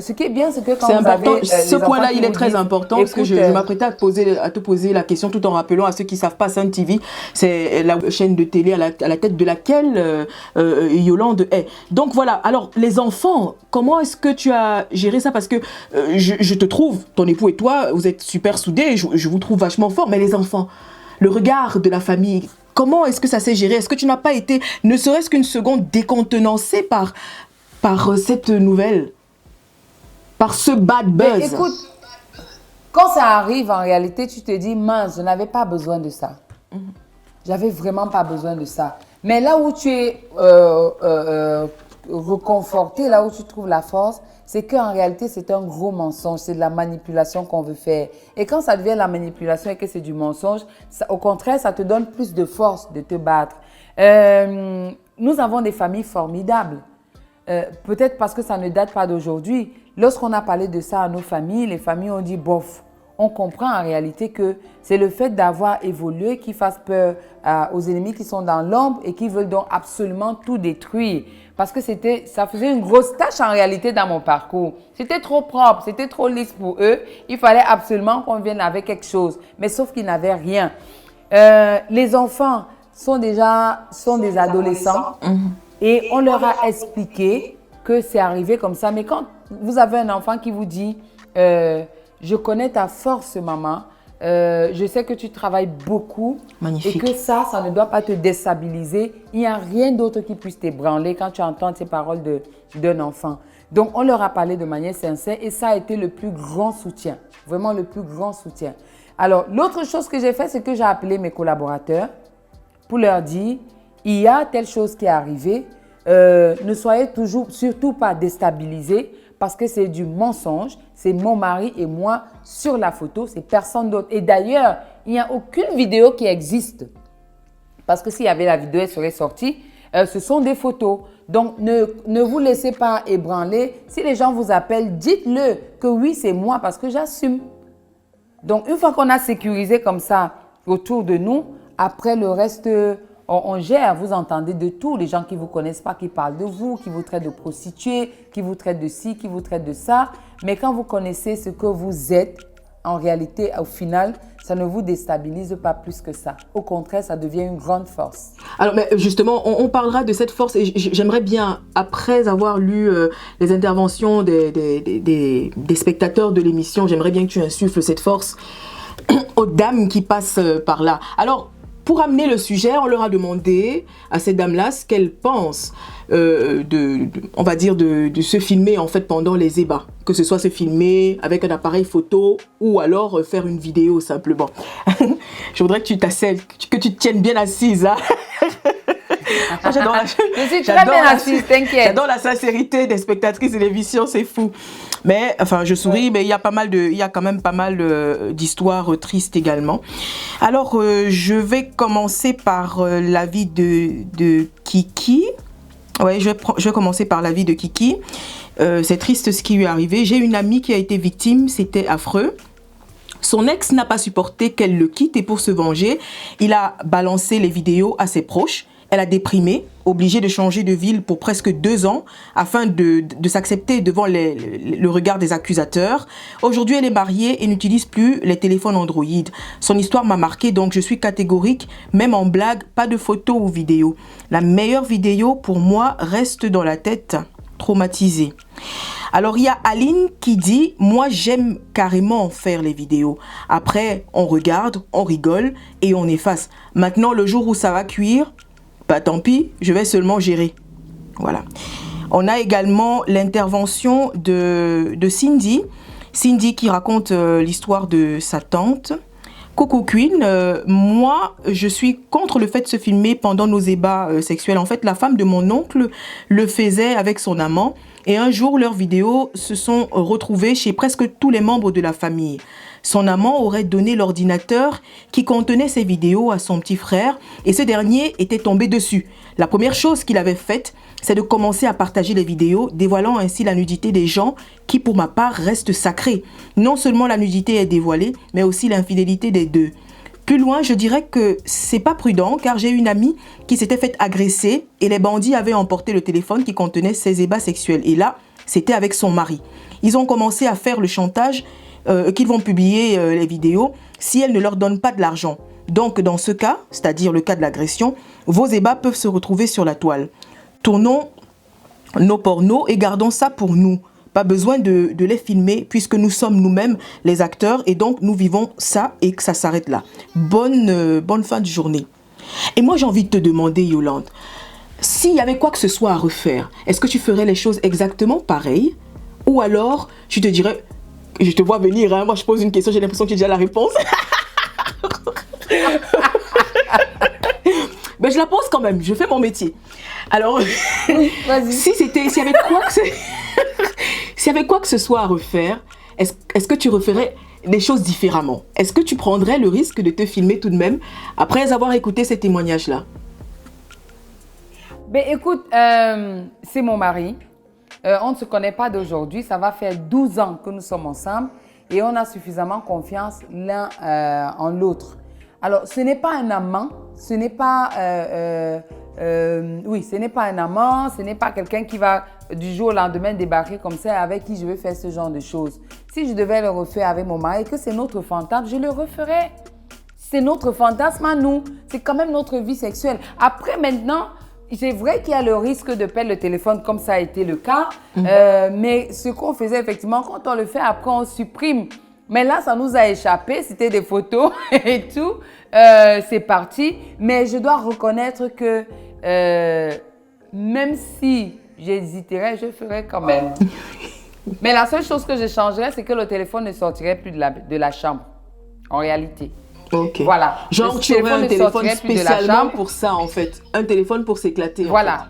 Ce qui est bien, c'est que quand vous avez... Ce point-là, il est très important parce que je m'apprêtais à te poser la question tout en rappelant à ceux qui ne savent pas, Sun TV, c'est la chaîne de télé à la tête de laquelle Yolande est. Donc voilà, alors les enfants, comment est-ce que tu as géré ça? Parce que je te trouve, ton époux et toi, vous êtes super soudés, je vous trouve vachement fort, mais les enfants, le regard de la famille, comment est-ce que ça s'est géré? Est-ce que tu n'as pas été, ne serait-ce qu'une seconde, décontenancé par cette nouvelle? par ce bad Mais buzz. écoute, quand ça arrive, en réalité, tu te dis, mince, je n'avais pas besoin de ça. J'avais vraiment pas besoin de ça. Mais là où tu es reconforté, là où tu trouves la force, c'est qu'en réalité, c'est un gros mensonge. C'est de la manipulation qu'on veut faire. Et quand ça devient la manipulation et que c'est du mensonge, au contraire, ça te donne plus de force de te battre. Nous avons des familles formidables. Peut-être parce que ça ne date pas d'aujourd'hui. Lorsqu'on a parlé de ça à nos familles, les familles ont dit bof. On comprend en réalité que c'est le fait d'avoir évolué qui fasse peur aux ennemis qui sont dans l'ombre et qui veulent donc absolument tout détruire. Parce que ça faisait une grosse tâche en réalité dans mon parcours. C'était trop propre, c'était trop lisse pour eux. Il fallait absolument qu'on vienne avec quelque chose. Mais sauf qu'ils n'avaient rien. Les enfants sont des adolescents. Et on leur a expliqué que c'est arrivé comme ça. Mais quand vous avez un enfant qui vous dit je connais ta force, maman. Je sais que tu travailles beaucoup. Magnifique. Et que ça ne doit pas te déstabiliser. Il n'y a rien d'autre qui puisse t'ébranler quand tu entends ces paroles d'un enfant. Donc, on leur a parlé de manière sincère et ça a été le plus grand soutien. Vraiment le plus grand soutien. Alors, l'autre chose que j'ai fait, c'est que j'ai appelé mes collaborateurs pour leur dire, il y a telle chose qui est arrivée. Ne soyez surtout pas déstabilisés. Parce que c'est du mensonge, c'est mon mari et moi sur la photo, c'est personne d'autre. Et d'ailleurs, il n'y a aucune vidéo qui existe. Parce que s'il y avait la vidéo, elle serait sortie. Ce sont des photos. Donc, ne vous laissez pas ébranler. Si les gens vous appellent, dites-le que oui, c'est moi parce que j'assume. Donc, une fois qu'on a sécurisé comme ça autour de nous, après le reste, on gère, vous entendez de tout, les gens qui ne vous connaissent pas, qui parlent de vous, qui vous traitent de prostituées, qui vous traitent de ci, qui vous traitent de ça. Mais quand vous connaissez ce que vous êtes, en réalité, au final, ça ne vous déstabilise pas plus que ça. Au contraire, ça devient une grande force. Alors, mais justement, on parlera de cette force et j'aimerais bien, après avoir lu les interventions des spectateurs de l'émission, j'aimerais bien que tu insuffles cette force aux dames qui passent par là. Alors, pour amener le sujet, on leur a demandé à ces dames-là ce qu'elles pensent on va dire de se filmer en fait pendant les ébats. Que ce soit se filmer avec un appareil photo ou alors faire une vidéo simplement. Je voudrais que tu t'asselles, que tu te tiennes bien assise là. Moi, je suis très bien assise, t'inquiète. J'adore la sincérité des spectatrices de l'émission, c'est fou. Mais, enfin, je souris, mais il y a quand même pas mal d'histoires tristes également. Alors, je vais commencer par l'avis de Kiki. Ouais, je vais commencer par l'avis de Kiki. C'est triste ce qui lui est arrivé. J'ai une amie qui a été victime, c'était affreux. Son ex n'a pas supporté qu'elle le quitte et pour se venger, il a balancé les vidéos à ses proches. Elle a déprimé, obligée de changer de ville pour presque 2 ans afin de s'accepter devant le regard des accusateurs. Aujourd'hui, elle est mariée et n'utilise plus les téléphones Android. Son histoire m'a marqué, donc je suis catégorique, même en blague, pas de photos ou vidéos. La meilleure vidéo pour moi reste dans la tête, traumatisée. Alors, il y a Aline qui dit « Moi, j'aime carrément faire les vidéos. Après, on regarde, on rigole et on efface. Maintenant, le jour où ça va cuire, bah tant pis, je vais seulement gérer. » Voilà. On a également l'intervention de Cindy. Cindy qui raconte l'histoire de sa tante. Coco Queen, moi, je suis contre le fait de se filmer pendant nos ébats sexuels. En fait, la femme de mon oncle le faisait avec son amant. Et un jour, leurs vidéos se sont retrouvées chez presque tous les membres de la famille. Son amant aurait donné l'ordinateur qui contenait ces vidéos à son petit frère et ce dernier était tombé dessus. La première chose qu'il avait faite, c'est de commencer à partager les vidéos, dévoilant ainsi la nudité des gens qui, pour ma part, reste sacrée. Non seulement la nudité est dévoilée, mais aussi l'infidélité des deux. Plus loin, je dirais que c'est pas prudent car j'ai une amie qui s'était faite agresser et les bandits avaient emporté le téléphone qui contenait ses ébats sexuels. Et là, c'était avec son mari. Ils ont commencé à faire le chantage qu'ils vont publier les vidéos si elle ne leur donne pas de l'argent. Donc, dans ce cas, c'est-à-dire le cas de l'agression, vos ébats peuvent se retrouver sur la toile. Tournons nos pornos et gardons ça pour nous. Pas besoin de les filmer puisque nous sommes nous-mêmes les acteurs et donc nous vivons ça et que ça s'arrête là. Bonne fin de journée. Et moi, j'ai envie de te demander, Yolande, s'il y avait quoi que ce soit à refaire, est-ce que tu ferais les choses exactement pareilles Ou alors, tu te dirais, je te vois venir, hein, moi je pose une question, j'ai l'impression que tu as déjà la réponse. Mais je la pose quand même, je fais mon métier. Alors, s'il y avait quoi que ce soit à refaire, est-ce que tu referais des choses différemment? Est-ce que tu prendrais le risque de te filmer tout de même après avoir écouté ces témoignages-là? Ben écoute, c'est mon mari. On ne se connaît pas d'aujourd'hui. Ça va faire 12 ans que nous sommes ensemble et on a suffisamment confiance l'un en l'autre. Alors, ce n'est pas un amant, ce n'est pas, ce n'est pas un amant, ce n'est pas quelqu'un qui va du jour au lendemain débarquer comme ça avec qui je vais faire ce genre de choses. Si je devais le refaire avec mon mari et que c'est notre fantasme, je le referais. C'est notre fantasme à nous. C'est quand même notre vie sexuelle. Après, maintenant, c'est vrai qu'il y a le risque de perdre le téléphone comme ça a été le cas. Mais ce qu'on faisait effectivement, quand on le fait, après on supprime. Mais là, ça nous a échappé. C'était des photos et tout. C'est parti. Mais je dois reconnaître que même si j'hésiterais, je ferais quand même. Mais la seule chose que je changerais, c'est que le téléphone ne sortirait plus de la chambre. En réalité. Ok. Voilà. Genre, tu aurais un téléphone spécialement pour ça, en fait. Un téléphone pour s'éclater. Voilà.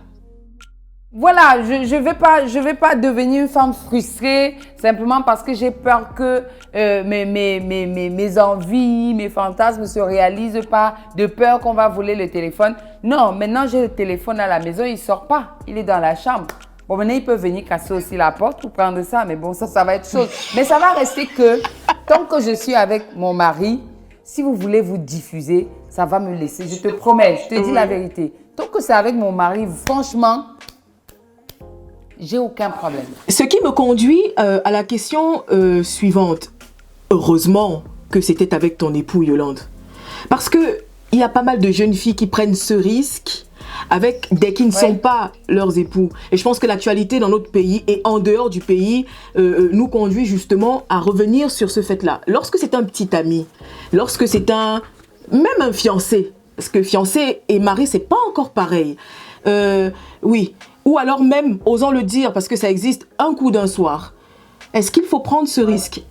Voilà, je vais pas devenir une femme frustrée simplement parce que j'ai peur que mes envies, mes fantasmes ne se réalisent pas, de peur qu'on va voler le téléphone. Non, maintenant j'ai le téléphone à la maison, il ne sort pas, il est dans la chambre. Bon, maintenant il peut venir casser aussi la porte pour prendre ça, mais bon, ça va être chose. Mais ça va rester que tant que je suis avec mon mari, si vous voulez vous diffuser, ça va me laisser. Je te promets, je te dis la vérité. Tant que c'est avec mon mari, franchement, j'ai aucun problème. Ce qui me conduit à la question suivante. Heureusement que c'était avec ton époux, Yolande. Parce qu'il y a pas mal de jeunes filles qui prennent ce risque dès qu'ils ne sont pas leurs époux. Et je pense que l'actualité dans notre pays et en dehors du pays nous conduit justement à revenir sur ce fait-là. Lorsque c'est un petit ami, lorsque c'est même un fiancé, parce que fiancé et mari, c'est pas encore pareil. Oui. Ou alors même, osons le dire, parce que ça existe, un coup d'un soir. Est-ce qu'il faut prendre ce risque?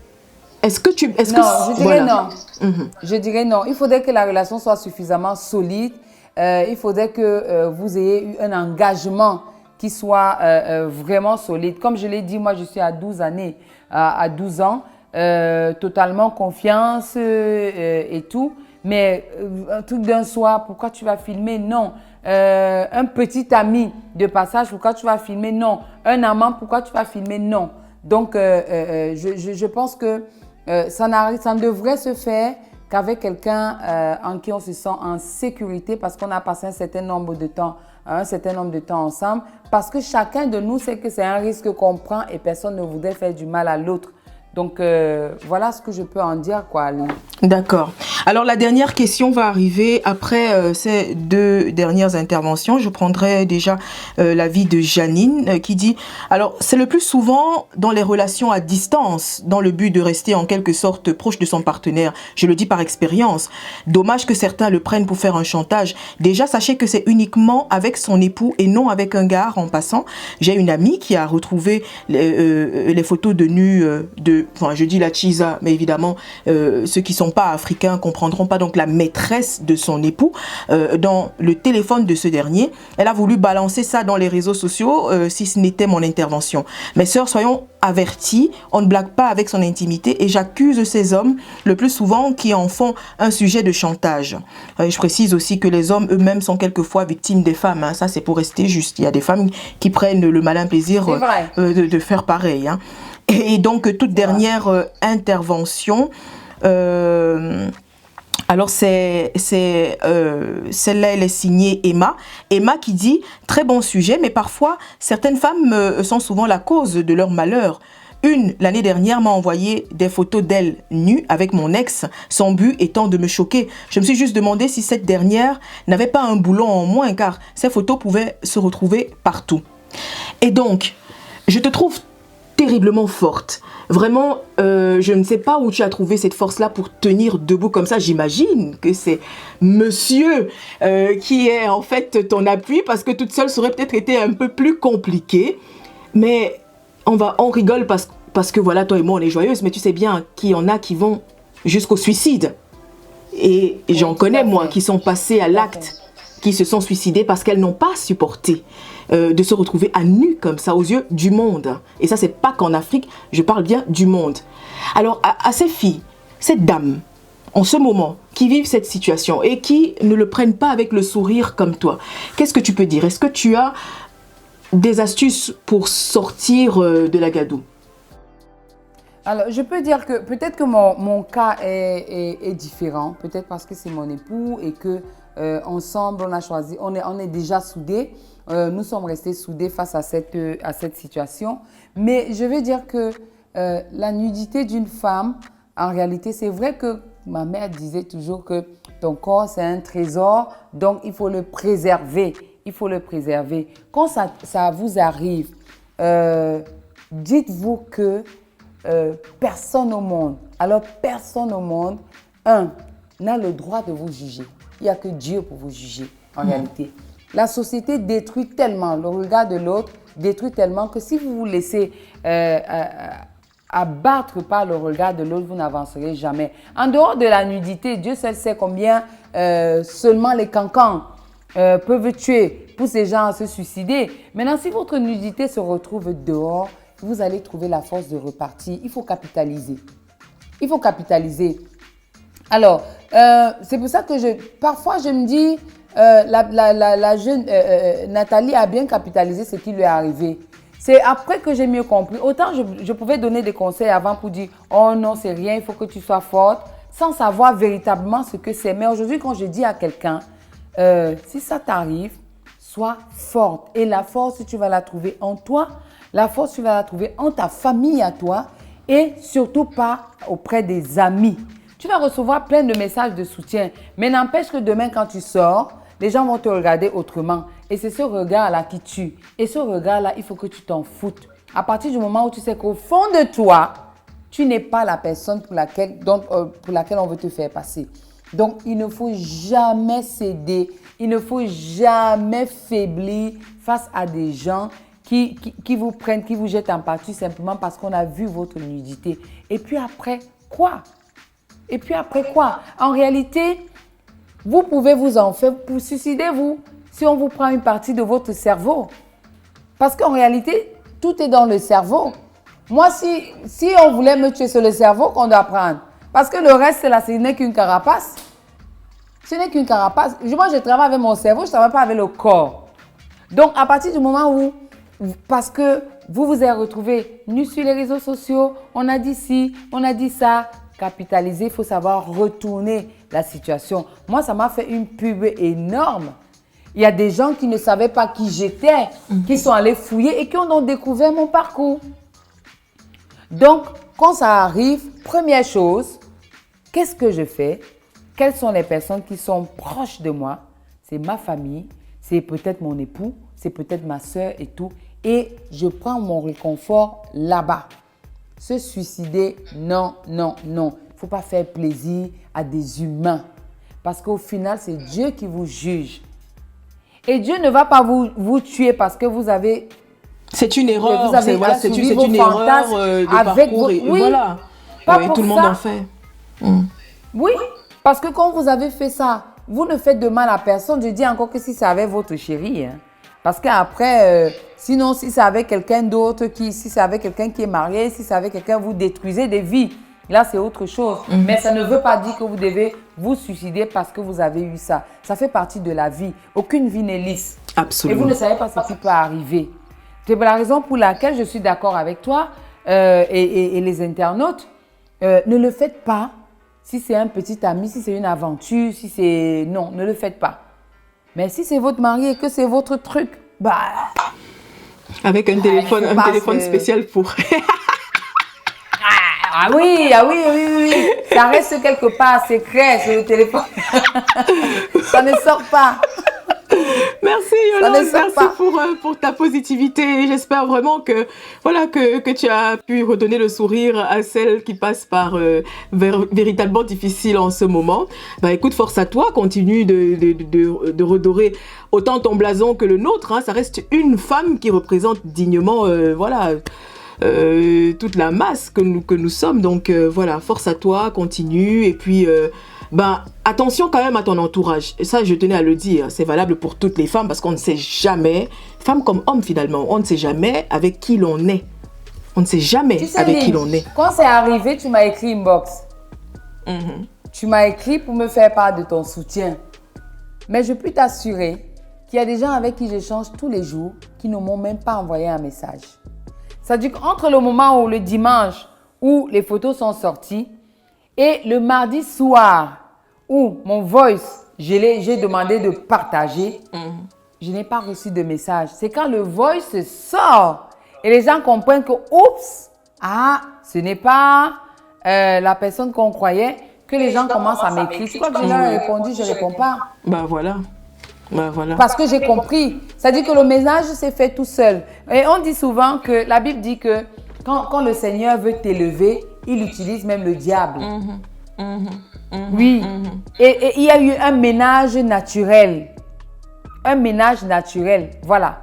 Non, je dirais non. Je dirais non. Il faudrait que la relation soit suffisamment solide. Il faudrait que vous ayez eu un engagement qui soit vraiment solide. Comme je l'ai dit, moi, je suis à 12 ans, totalement confiance et tout. Mais un truc d'un soir, pourquoi tu vas filmer? Non. Un petit ami de passage, pourquoi tu vas filmer? Non. Un amant, pourquoi tu vas filmer? Non. Donc, je pense que ça ne devrait se faire qu'avec quelqu'un en qui on se sent en sécurité parce qu'on a passé un certain nombre de temps ensemble. Parce que chacun de nous sait que c'est un risque qu'on prend et personne ne voudrait faire du mal à l'autre. Donc, voilà ce que je peux en dire, quoi. D'accord. Alors, la dernière question va arriver après ces deux dernières interventions. Je prendrai déjà l'avis de Janine qui dit « Alors, c'est le plus souvent dans les relations à distance, dans le but de rester en quelque sorte proche de son partenaire. Je le dis par expérience. Dommage que certains le prennent pour faire un chantage. Déjà, sachez que c'est uniquement avec son époux et non avec un gars en passant. J'ai une amie qui a retrouvé les photos de nu enfin, je dis la chisa, mais évidemment, ceux qui sont pas africains comprendront pas, donc la maîtresse de son époux, dans le téléphone de ce dernier. Elle a voulu balancer ça dans les réseaux sociaux, si ce n'était mon intervention. Mes sœurs, soyons avertis, on ne blague pas avec son intimité et j'accuse ces hommes, le plus souvent, qui en font un sujet de chantage. Je précise aussi que les hommes eux-mêmes sont quelquefois victimes des femmes, hein. Ça c'est pour rester juste. Il y a des femmes qui prennent le malin plaisir de faire pareil, hein. Et donc, toute dernière intervention, alors celle-là, elle est signée Emma. Emma qui dit « Très bon sujet, mais parfois, certaines femmes sont souvent la cause de leur malheur. L'année dernière, m'a envoyé des photos d'elle nue avec mon ex, son but étant de me choquer. Je me suis juste demandé si cette dernière n'avait pas un boulon en moins, car ces photos pouvaient se retrouver partout. » Et donc, je te trouve terriblement forte. Vraiment, je ne sais pas où tu as trouvé cette force-là pour tenir debout comme ça. J'imagine que c'est monsieur qui est en fait ton appui parce que toute seule, ça aurait peut-être été un peu plus compliqué. Mais on rigole parce que voilà, toi et moi, on est joyeuses, mais tu sais bien qu'il y en a qui vont jusqu'au suicide. Et j'en connais, moi, qui sont passées à l'acte, qui se sont suicidées parce qu'elles n'ont pas supporté de se retrouver à nu comme ça aux yeux du monde. Et ça, c'est pas qu'en Afrique, je parle bien du monde. Alors, à ces filles, cette dame, en ce moment, qui vivent cette situation et qui ne le prennent pas avec le sourire comme toi, qu'est-ce que tu peux dire? Est-ce que tu as des astuces pour sortir de la gadoue? Alors, je peux dire que peut-être que mon cas est différent, peut-être parce que c'est mon époux et que ensemble, on a choisi, on est déjà soudés. Nous sommes restés soudés face à cette situation. Mais je veux dire que la nudité d'une femme, en réalité, c'est vrai que ma mère disait toujours que ton corps, c'est un trésor, donc il faut le préserver. Il faut le préserver. Quand ça vous arrive, dites-vous que personne au monde, alors personne au monde, n'a le droit de vous juger. Il n'y a que Dieu pour vous juger, en réalité. La société détruit tellement, le regard de l'autre détruit tellement que si vous vous laissez abattre par le regard de l'autre, vous n'avancerez jamais. En dehors de la nudité, Dieu seul sait combien seulement les cancans peuvent tuer, poussent les gens à se suicider. Maintenant, si votre nudité se retrouve dehors, vous allez trouver la force de repartir. Il faut capitaliser. Il faut capitaliser. Alors, c'est pour ça que parfois je me dis, la jeune Nathalie a bien capitalisé ce qui lui est arrivé. C'est après que j'ai mieux compris. Autant je pouvais donner des conseils avant pour dire « Oh non, c'est rien, il faut que tu sois forte », sans savoir véritablement ce que c'est. Mais aujourd'hui, quand je dis à quelqu'un, si ça t'arrive, sois forte. Et la force, tu vas la trouver en toi. La force, tu vas la trouver en ta famille à toi et surtout pas auprès des amis. Tu vas recevoir plein de messages de soutien, mais n'empêche que demain, quand tu sors, les gens vont te regarder autrement. Et c'est ce regard-là qui tue. Et ce regard-là, il faut que tu t'en foutes. À partir du moment où tu sais qu'au fond de toi, tu n'es pas la personne pour laquelle on veut te faire passer. Donc, il ne faut jamais céder. Il ne faut jamais faiblir face à des gens qui vous prennent, qui vous jettent en partie simplement parce qu'on a vu votre nudité. Et puis après, quoi? Et puis après quoi? En réalité, vous pouvez vous en faire pour suicider-vous si on vous prend une partie de votre cerveau. Parce qu'en réalité, tout est dans le cerveau. Moi, si on voulait me tuer sur le cerveau, qu'on doit prendre. Parce que le reste, là, ce n'est qu'une carapace. Ce n'est qu'une carapace. Moi, je travaille avec mon cerveau, je ne travaille pas avec le corps. Donc, à partir du moment où, parce que vous vous êtes retrouvés nus sur les réseaux sociaux, on a dit ci, on a dit ça, capitaliser, il faut savoir retourner la situation. Moi, ça m'a fait une pub énorme. Il y a des gens qui ne savaient pas qui j'étais, qui sont allés fouiller et qui ont découvert mon parcours. Donc, quand ça arrive, première chose, qu'est-ce que je fais? Quelles sont les personnes qui sont proches de moi? C'est ma famille, c'est peut-être mon époux, c'est peut-être ma soeur et tout. Et je prends mon réconfort là-bas. Se suicider, non, non, non. Il ne faut pas faire plaisir à des humains. Parce qu'au final, c'est Dieu qui vous juge. Et Dieu ne va pas vous tuer parce que vous avez... C'est une erreur. C'est une erreur de parcours. Oui, voilà. Oui, tout le monde en fait. Oui, parce que quand vous avez fait ça, vous ne faites de mal à personne. Je dis encore que si c'est avec votre chérie. Hein. Parce qu'après, sinon, si c'est avec quelqu'un d'autre, si c'est avec quelqu'un qui est marié, si c'est avec quelqu'un, vous détruisez des vies. Là, c'est autre chose. Mais ça ne veut pas dire que vous devez vous suicider parce que vous avez eu ça. Ça fait partie de la vie. Aucune vie n'est lisse. Absolument. Et vous ne savez pas ce qui peut arriver. C'est la raison pour laquelle je suis d'accord avec toi et les internautes. Ne le faites pas si c'est un petit ami, si c'est une aventure, si c'est... Non, ne le faites pas. Mais si c'est votre mari et que c'est votre truc, bah... Avec un téléphone spécial pour... Ah oui. Ça reste quelque part secret sur le téléphone. Ça ne sort pas. Merci Yolande, merci pour ta positivité. J'espère vraiment que tu as pu redonner le sourire à celles qui passent par véritablement difficile en ce moment. Bah écoute, force à toi, continue de redorer autant ton blason que le nôtre. Hein. Ça reste une femme qui représente dignement toute la masse que nous sommes. Donc voilà, force à toi, continue. Et puis, attention quand même à ton entourage. Et ça, je tenais à le dire. C'est valable pour toutes les femmes parce qu'on ne sait jamais, femmes comme hommes finalement, on ne sait jamais avec qui l'on est. On ne sait jamais avec qui l'on est. Quand c'est arrivé, tu m'as écrit inbox. Tu m'as écrit pour me faire part de ton soutien. Mais je peux t'assurer qu'il y a des gens avec qui j'échange tous les jours qui ne m'ont même pas envoyé un message. C'est-à-dire qu'entre le moment où le dimanche où les photos sont sorties et le mardi soir où mon voice, j'ai demandé de partager, je n'ai pas reçu de message. C'est quand le voice sort et les gens comprennent que, oups, ce n'est pas la personne qu'on croyait, que les gens commencent à m'écrire. Tu crois que je leur ai répondu, je ne réponds pas. Voilà. Parce que j'ai compris. C'est-à-dire que le message s'est fait tout seul. Et on dit souvent que, la Bible dit que quand le Seigneur veut t'élever, il utilise même le diable. Oui. Et il y a eu un ménage naturel. Un ménage naturel. Voilà.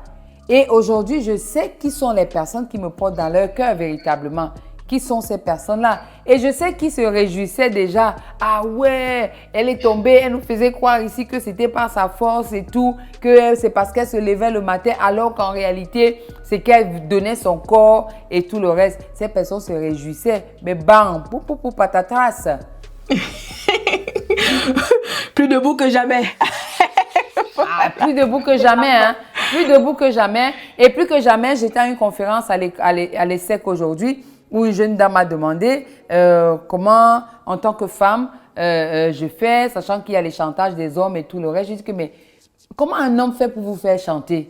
Et aujourd'hui, je sais qui sont les personnes qui me portent dans leur cœur véritablement. Qui sont ces personnes-là? Et je sais qui se réjouissaient déjà. Ah ouais, elle est tombée, elle nous faisait croire ici que c'était par sa force et tout, que c'est parce qu'elle se levait le matin, alors qu'en réalité, c'est qu'elle donnait son corps et tout le reste. Ces personnes se réjouissaient. Mais bam, pou patatas. Plus debout que jamais. Plus debout que jamais, hein. Plus debout que jamais. Et plus que jamais, j'étais à une conférence à l'ESSEC aujourd'hui où une jeune dame m'a demandé comment, en tant que femme, je fais, sachant qu'il y a les chantages des hommes et tout le reste. Je dis que, mais comment un homme fait pour vous faire chanter?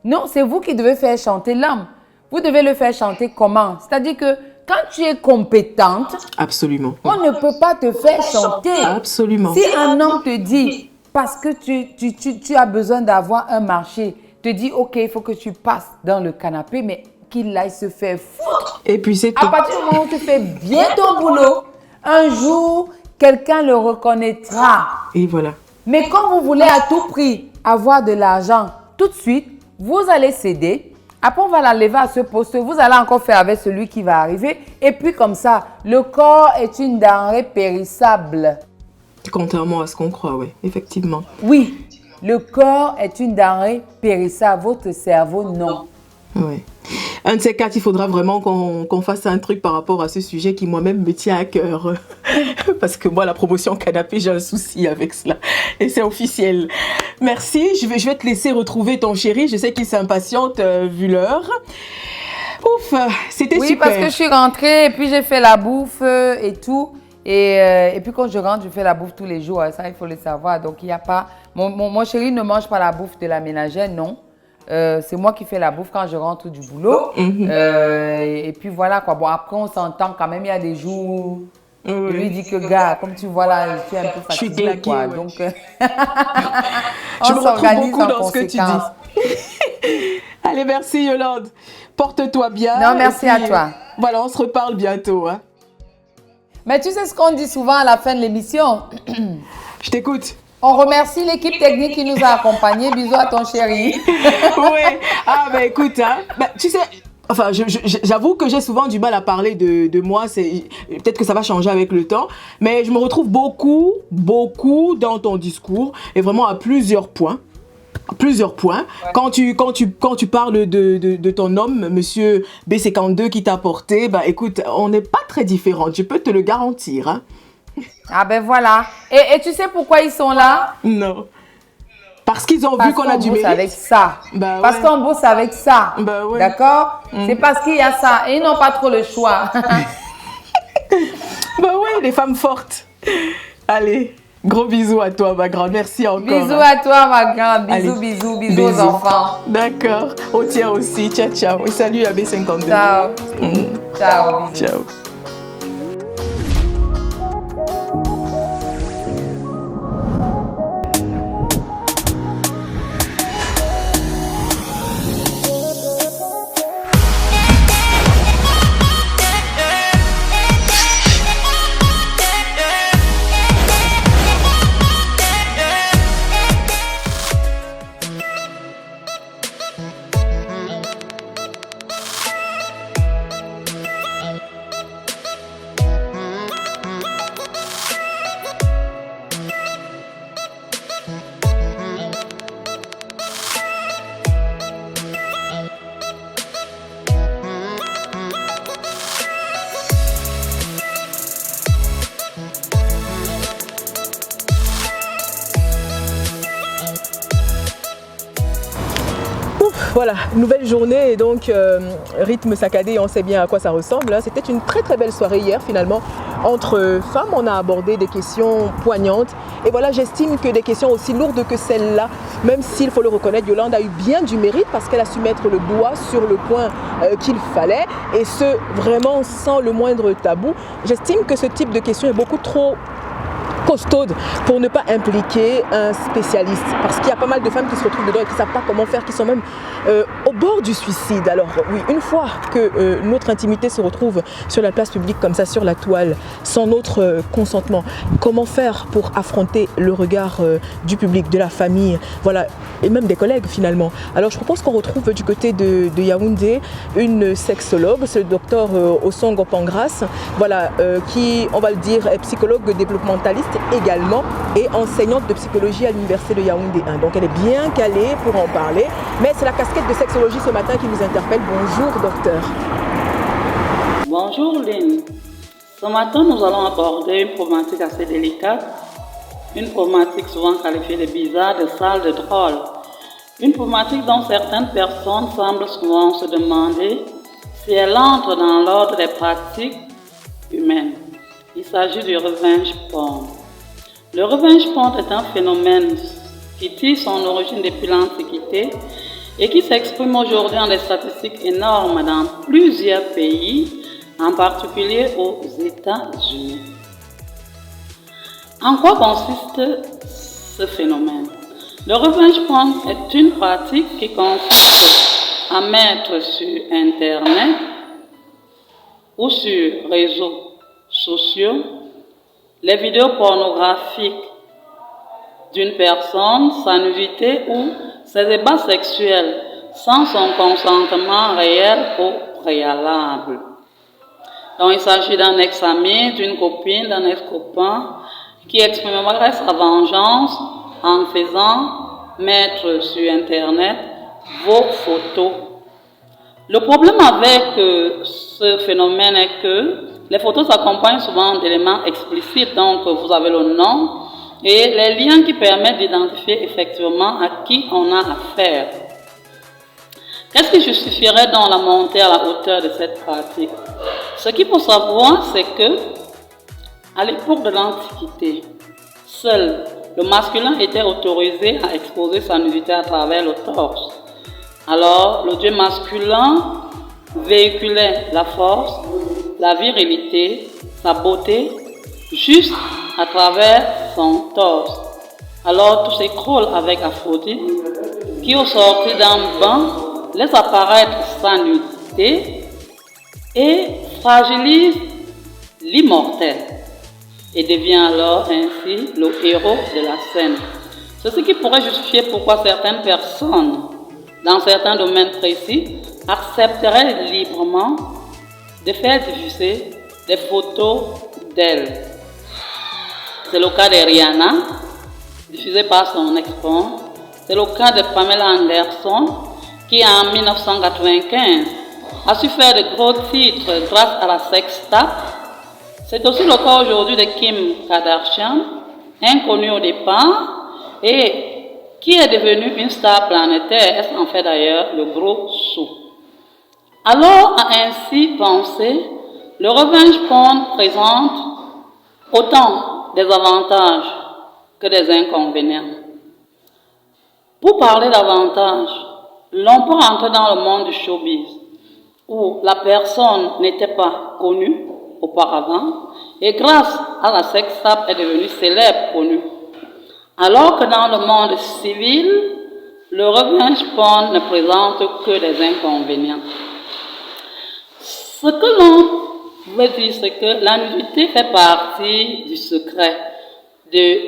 Non, c'est vous qui devez faire chanter l'homme. Vous devez le faire chanter comment? C'est-à-dire que quand tu es compétente, absolument, on ne peut pas te faire chanter. Absolument. Si un homme te dit, parce que tu as besoin d'avoir un marché, te dit, OK, il faut que tu passes dans le canapé, mais qu'il aille se faire foutre. Et puis c'est tout. À partir du moment où tu fais bien ton boulot, un jour, quelqu'un le reconnaîtra. Et voilà. Mais quand vous voulez à tout prix avoir de l'argent, tout de suite, vous allez céder. Après, on va la lever à ce poste. Vous allez encore faire avec celui qui va arriver. Et puis comme ça, le corps est une denrée périssable. Contrairement à ce qu'on croit, oui, effectivement. Oui, le corps est une denrée périssable. Votre cerveau, non. Oui. Un de ces quatre, il faudra vraiment qu'on fasse un truc par rapport à ce sujet qui moi-même me tient à cœur. Parce que moi, la promotion canapé, j'ai un souci avec cela. Et c'est officiel. Merci. Je vais te laisser retrouver ton chéri. Je sais qu'il s'impatiente vu l'heure. Ouf, c'était super. Oui, parce que je suis rentrée et puis j'ai fait la bouffe et tout. Et puis quand je rentre, je fais la bouffe tous les jours. Ça, il faut le savoir. Donc, il n'y a pas... Mon chéri ne mange pas la bouffe de la ménagère, non. C'est moi qui fais la bouffe quand je rentre du boulot. Et puis voilà quoi. Bon, après, on s'entend quand même. Il y a des jours... Je lui dis que, gars, comme tu vois là, je suis un peu fatiguée. Je suis claquée, quoi. Ouais. Donc, je me retrouve beaucoup dans ce que tu dis. Allez, merci Yolande. Porte-toi bien. Non, merci à toi. Voilà, on se reparle bientôt. Hein. Mais tu sais ce qu'on dit souvent à la fin de l'émission? Je t'écoute. On remercie l'équipe technique qui nous a accompagnés. Bisous à ton chéri. Oui. Ah, ben écoute, hein. Tu sais... Enfin, j'avoue que j'ai souvent du mal à parler de moi. Peut-être que ça va changer avec le temps. Mais je me retrouve beaucoup dans ton discours. Et vraiment à plusieurs points. Ouais. Quand tu parles de ton homme, monsieur B52 qui t'a porté, bah écoute, on n'est pas très différentes. Je peux te le garantir. Hein. Ah ben voilà. Et tu sais pourquoi ils sont là? Non. Parce qu'ils ont vu qu'on a du mérite. Avec ça. Bah parce qu'on bosse avec ça. Bah ouais. D'accord? C'est parce qu'il y a ça. Et ils n'ont pas trop le choix. Bah ouais, les femmes fortes. Allez, gros bisous à toi, ma grande. Merci encore. Bisous à toi, ma grande. Bisous, Allez. bisous aux enfants. D'accord. Au tien aussi. Ciao, ciao. Et salut à B52. Ciao. Ciao. Bisous. Ciao. Voilà, nouvelle journée et donc rythme saccadé, on sait bien à quoi ça ressemble. C'était une très très belle soirée hier finalement entre femmes. On a abordé des questions poignantes et voilà, j'estime que des questions aussi lourdes que celle-là, même s'il faut le reconnaître, Yolande a eu bien du mérite parce qu'elle a su mettre le doigt sur le point qu'il fallait et ce vraiment sans le moindre tabou. J'estime que ce type de question est beaucoup trop costaude pour ne pas impliquer un spécialiste parce qu'il y a pas mal de femmes qui se retrouvent dedans et qui ne savent pas comment faire, qui sont même au bord du suicide. Alors oui, une fois que notre intimité se retrouve sur la place publique comme ça, sur la toile, sans notre consentement, comment faire pour affronter le regard du public, de la famille, voilà, et même des collègues finalement. Alors je propose qu'on retrouve du côté de Yaoundé une sexologue, c'est le docteur Osong Pangras, voilà, qui, on va le dire, est psychologue développementaliste également et enseignante de psychologie à l'université de Yaoundé 1. Donc elle est bien calée pour en parler, mais c'est la casquette de sexologie ce matin qui nous interpelle. Bonjour docteur. Bonjour Lynn. Ce matin nous allons aborder une problématique assez délicate, une problématique souvent qualifiée de bizarre, de sale, de drôle. Une problématique dont certaines personnes semblent souvent se demander si elle entre dans l'ordre des pratiques humaines. Il s'agit du revenge porn. Le revenge porn est un phénomène qui tire son origine depuis l'Antiquité et qui s'exprime aujourd'hui en des statistiques énormes dans plusieurs pays, en particulier aux États-Unis. En quoi consiste ce phénomène? Le revenge porn est une pratique qui consiste à mettre sur Internet ou sur réseaux sociaux les vidéos pornographiques d'une personne, sa nudité ou ses ébats sexuels sans son consentement réel ou préalable. Donc il s'agit d'un ex-ami, d'une copine, d'un ex-copain qui exprimerait sa vengeance en faisant mettre sur Internet vos photos. Le problème avec ce phénomène est que les photos s'accompagnent souvent d'éléments explicites, donc vous avez le nom et les liens qui permettent d'identifier effectivement à qui on a affaire. Qu'est-ce qui justifierait donc la montée à la hauteur de cette pratique? Ce qu'il faut savoir, c'est que à l'époque de l'Antiquité, seul le masculin était autorisé à exposer sa nudité à travers le torse. Alors, le dieu masculin véhiculait la force, la virilité, sa beauté, juste à travers son torse. Alors tout s'écroule avec Aphrodite, qui au sortir d'un bain laisse apparaître sa nudité et fragilise l'immortel et devient alors ainsi le héros de la scène. C'est ce qui pourrait justifier pourquoi certaines personnes, dans certains domaines précis, accepteraient librement de faire diffuser des photos d'elle. C'est le cas de Rihanna, diffusée par son ex-femme. C'est le cas de Pamela Anderson, qui en 1995 a su faire de gros titres grâce à la sextape. C'est aussi le cas aujourd'hui de Kim Kardashian, inconnue au départ et qui est devenue une star planétaire. Elle en fait d'ailleurs le gros sou. Alors, à ainsi penser, le revenge porn présente autant des avantages que des inconvénients. Pour parler d'avantages, l'on peut entrer dans le monde du showbiz, où la personne n'était pas connue auparavant, et grâce à la sextape est devenue célèbre, connue. Alors que dans le monde civil, le revenge porn ne présente que des inconvénients. Ce que l'on veut dire, c'est que la nudité fait partie du secret, de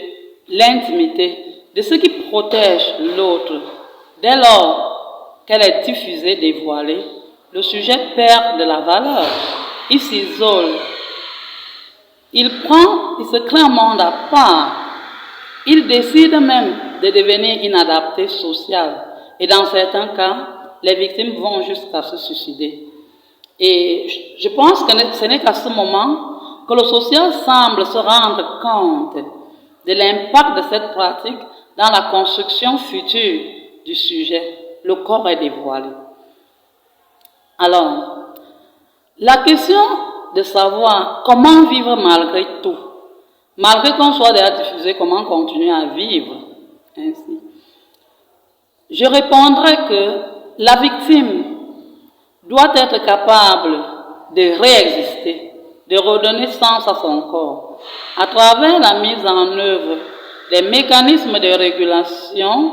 l'intimité, de ce qui protège l'autre. Dès lors qu'elle est diffusée, dévoilée, le sujet perd de la valeur. Il s'isole. Il se crée un monde à part. Il décide même de devenir inadapté social. Et dans certains cas, les victimes vont jusqu'à se suicider. Et je pense que ce n'est qu'à ce moment que le social semble se rendre compte de l'impact de cette pratique dans la construction future du sujet. le corps est dévoilé. Alors, la question de savoir comment vivre malgré tout, malgré qu'on soit déjà diffusé, comment continuer à vivre ainsi. Je répondrai que la victime doit être capable de réexister, de redonner sens à son corps, à travers la mise en œuvre des mécanismes de régulation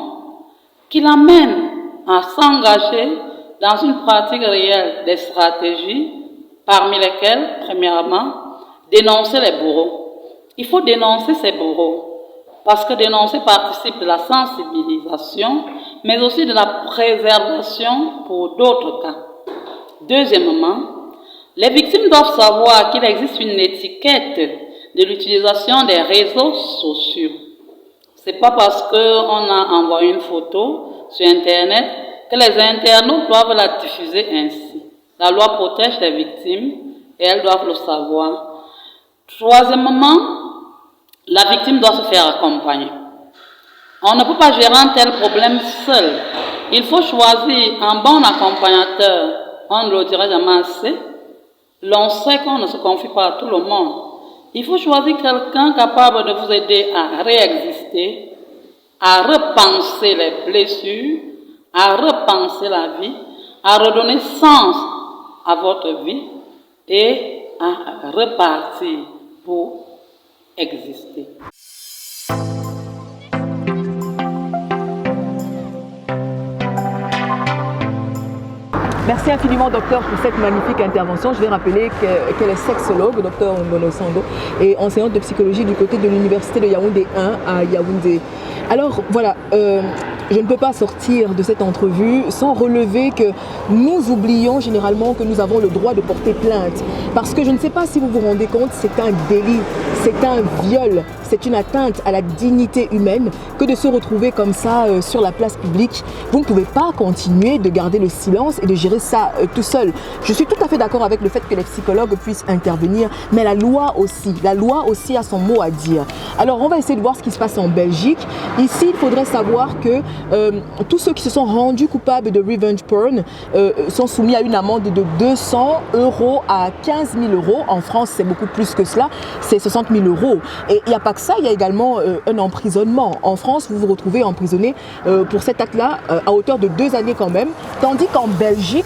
qui l'amènent à s'engager dans une pratique réelle des stratégies, parmi lesquelles, premièrement, dénoncer les bourreaux. Il faut dénoncer ces bourreaux, parce que dénoncer participe de la sensibilisation, mais aussi de la préservation pour d'autres cas. Deuxièmement, les victimes doivent savoir qu'il existe une étiquette de l'utilisation des réseaux sociaux. C'est pas parce qu'on a envoyé une photo sur Internet que les internautes doivent la diffuser ainsi. La loi protège les victimes et elles doivent le savoir. Troisièmement, la victime doit se faire accompagner. On ne peut pas gérer un tel problème seul. Il faut choisir un bon accompagnateur. On ne le dira jamais assez. L'on sait qu'on ne se confie pas à tout le monde. Il faut choisir quelqu'un capable de vous aider à réexister, à repenser les blessures, à repenser la vie, à redonner sens à votre vie et à repartir pour exister. Merci infiniment, docteur, pour cette magnifique intervention. Je vais rappeler qu'elle est sexologue, docteur Ngono Sando, et enseignante de psychologie du côté de l'université de Yaoundé 1 à Yaoundé. Alors voilà, je ne peux pas sortir de cette entrevue sans relever que nous oublions généralement que nous avons le droit de porter plainte. Parce que je ne sais pas si vous vous rendez compte, c'est un délit, c'est un viol, c'est une atteinte à la dignité humaine que de se retrouver comme ça sur la place publique. Vous ne pouvez pas continuer de garder le silence et de gérer ça tout seul. Je suis tout à fait d'accord avec le fait que les psychologues puissent intervenir, mais la loi aussi a son mot à dire. Alors on va essayer de voir ce qui se passe en Belgique. Ici, il faudrait savoir que tous ceux qui se sont rendus coupables de revenge porn sont soumis à une amende de 200 € à 15 000 €. En France, c'est beaucoup plus que cela, c'est 60 000 €. Et il n'y a pas que ça, il y a également un emprisonnement. En France, vous vous retrouvez emprisonné pour cet acte-là à hauteur de 2 années quand même, tandis qu'en Belgique,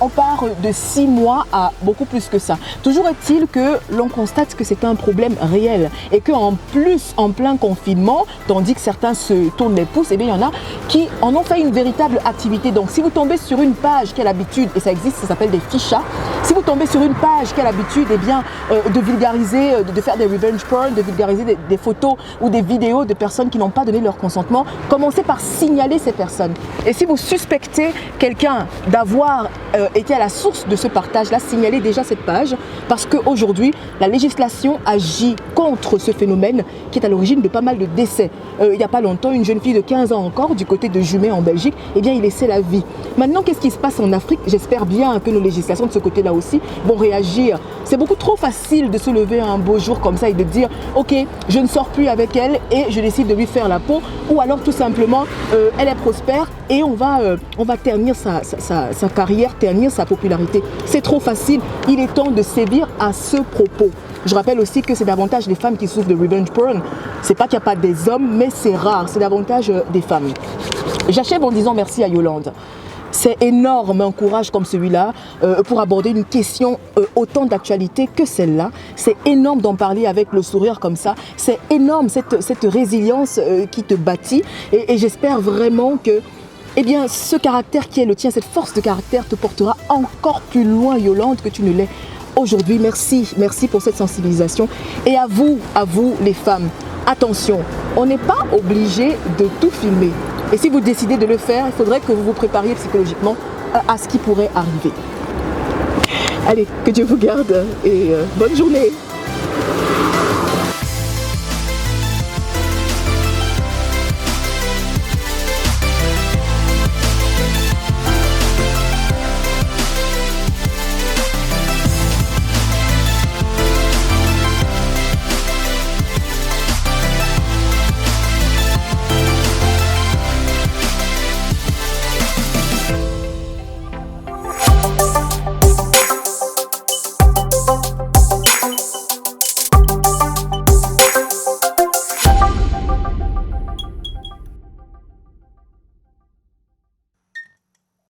on part de 6 mois à beaucoup plus que ça. Toujours est-il que l'on constate que c'est un problème réel et qu'en plus, en plein confinement, tandis que certains se tournent les pouces, eh bien, il y en a qui en ont fait une véritable activité. Donc, si vous tombez sur une page qui a l'habitude, et ça existe, ça s'appelle des fichas, si vous tombez sur une page qui a l'habitude eh bien, de vulgariser, de faire des revenge porn, de vulgariser des photos ou des vidéos de personnes qui n'ont pas donné leur consentement, commencez par signaler ces personnes. Et si vous suspectez quelqu'un d'avoir été à la source de ce partage-là, signalez déjà cette page parce qu'aujourd'hui, la législation agit contre ce phénomène qui est à l'origine de pas mal de décès. Il n'y a pas longtemps, une jeune fille de 15 ans encore, du côté de Jumet en Belgique, eh bien, il laissait la vie. Maintenant, qu'est-ce qui se passe en Afrique? J'espère bien que nos législations de ce côté-là aussi vont réagir. C'est beaucoup trop facile de se lever un beau jour comme ça et de dire « Ok, je ne sors plus avec elle et je décide de lui faire la peau » ou alors tout simplement, elle est prospère et on va ternir sa carrière, ternir sa popularité. C'est trop facile, il est temps de sévir à ce propos. Je rappelle aussi que c'est davantage les femmes qui souffrent de revenge porn. C'est pas qu'il n'y a pas des hommes, mais c'est rare, c'est davantage des femmes. J'achève en disant merci à Yolande. C'est énorme un courage comme celui-là pour aborder une question autant d'actualité que celle-là. C'est énorme d'en parler avec le sourire comme ça. C'est énorme cette résilience qui te bâtit. Et j'espère vraiment que eh bien, ce caractère qui est le tien, cette force de caractère te portera encore plus loin, Yolande, que tu ne l'es aujourd'hui. Merci pour cette sensibilisation. Et à vous les femmes, attention, on n'est pas obligé de tout filmer. Et si vous décidez de le faire, il faudrait que vous vous prépariez psychologiquement à ce qui pourrait arriver. Allez, que Dieu vous garde et bonne journée.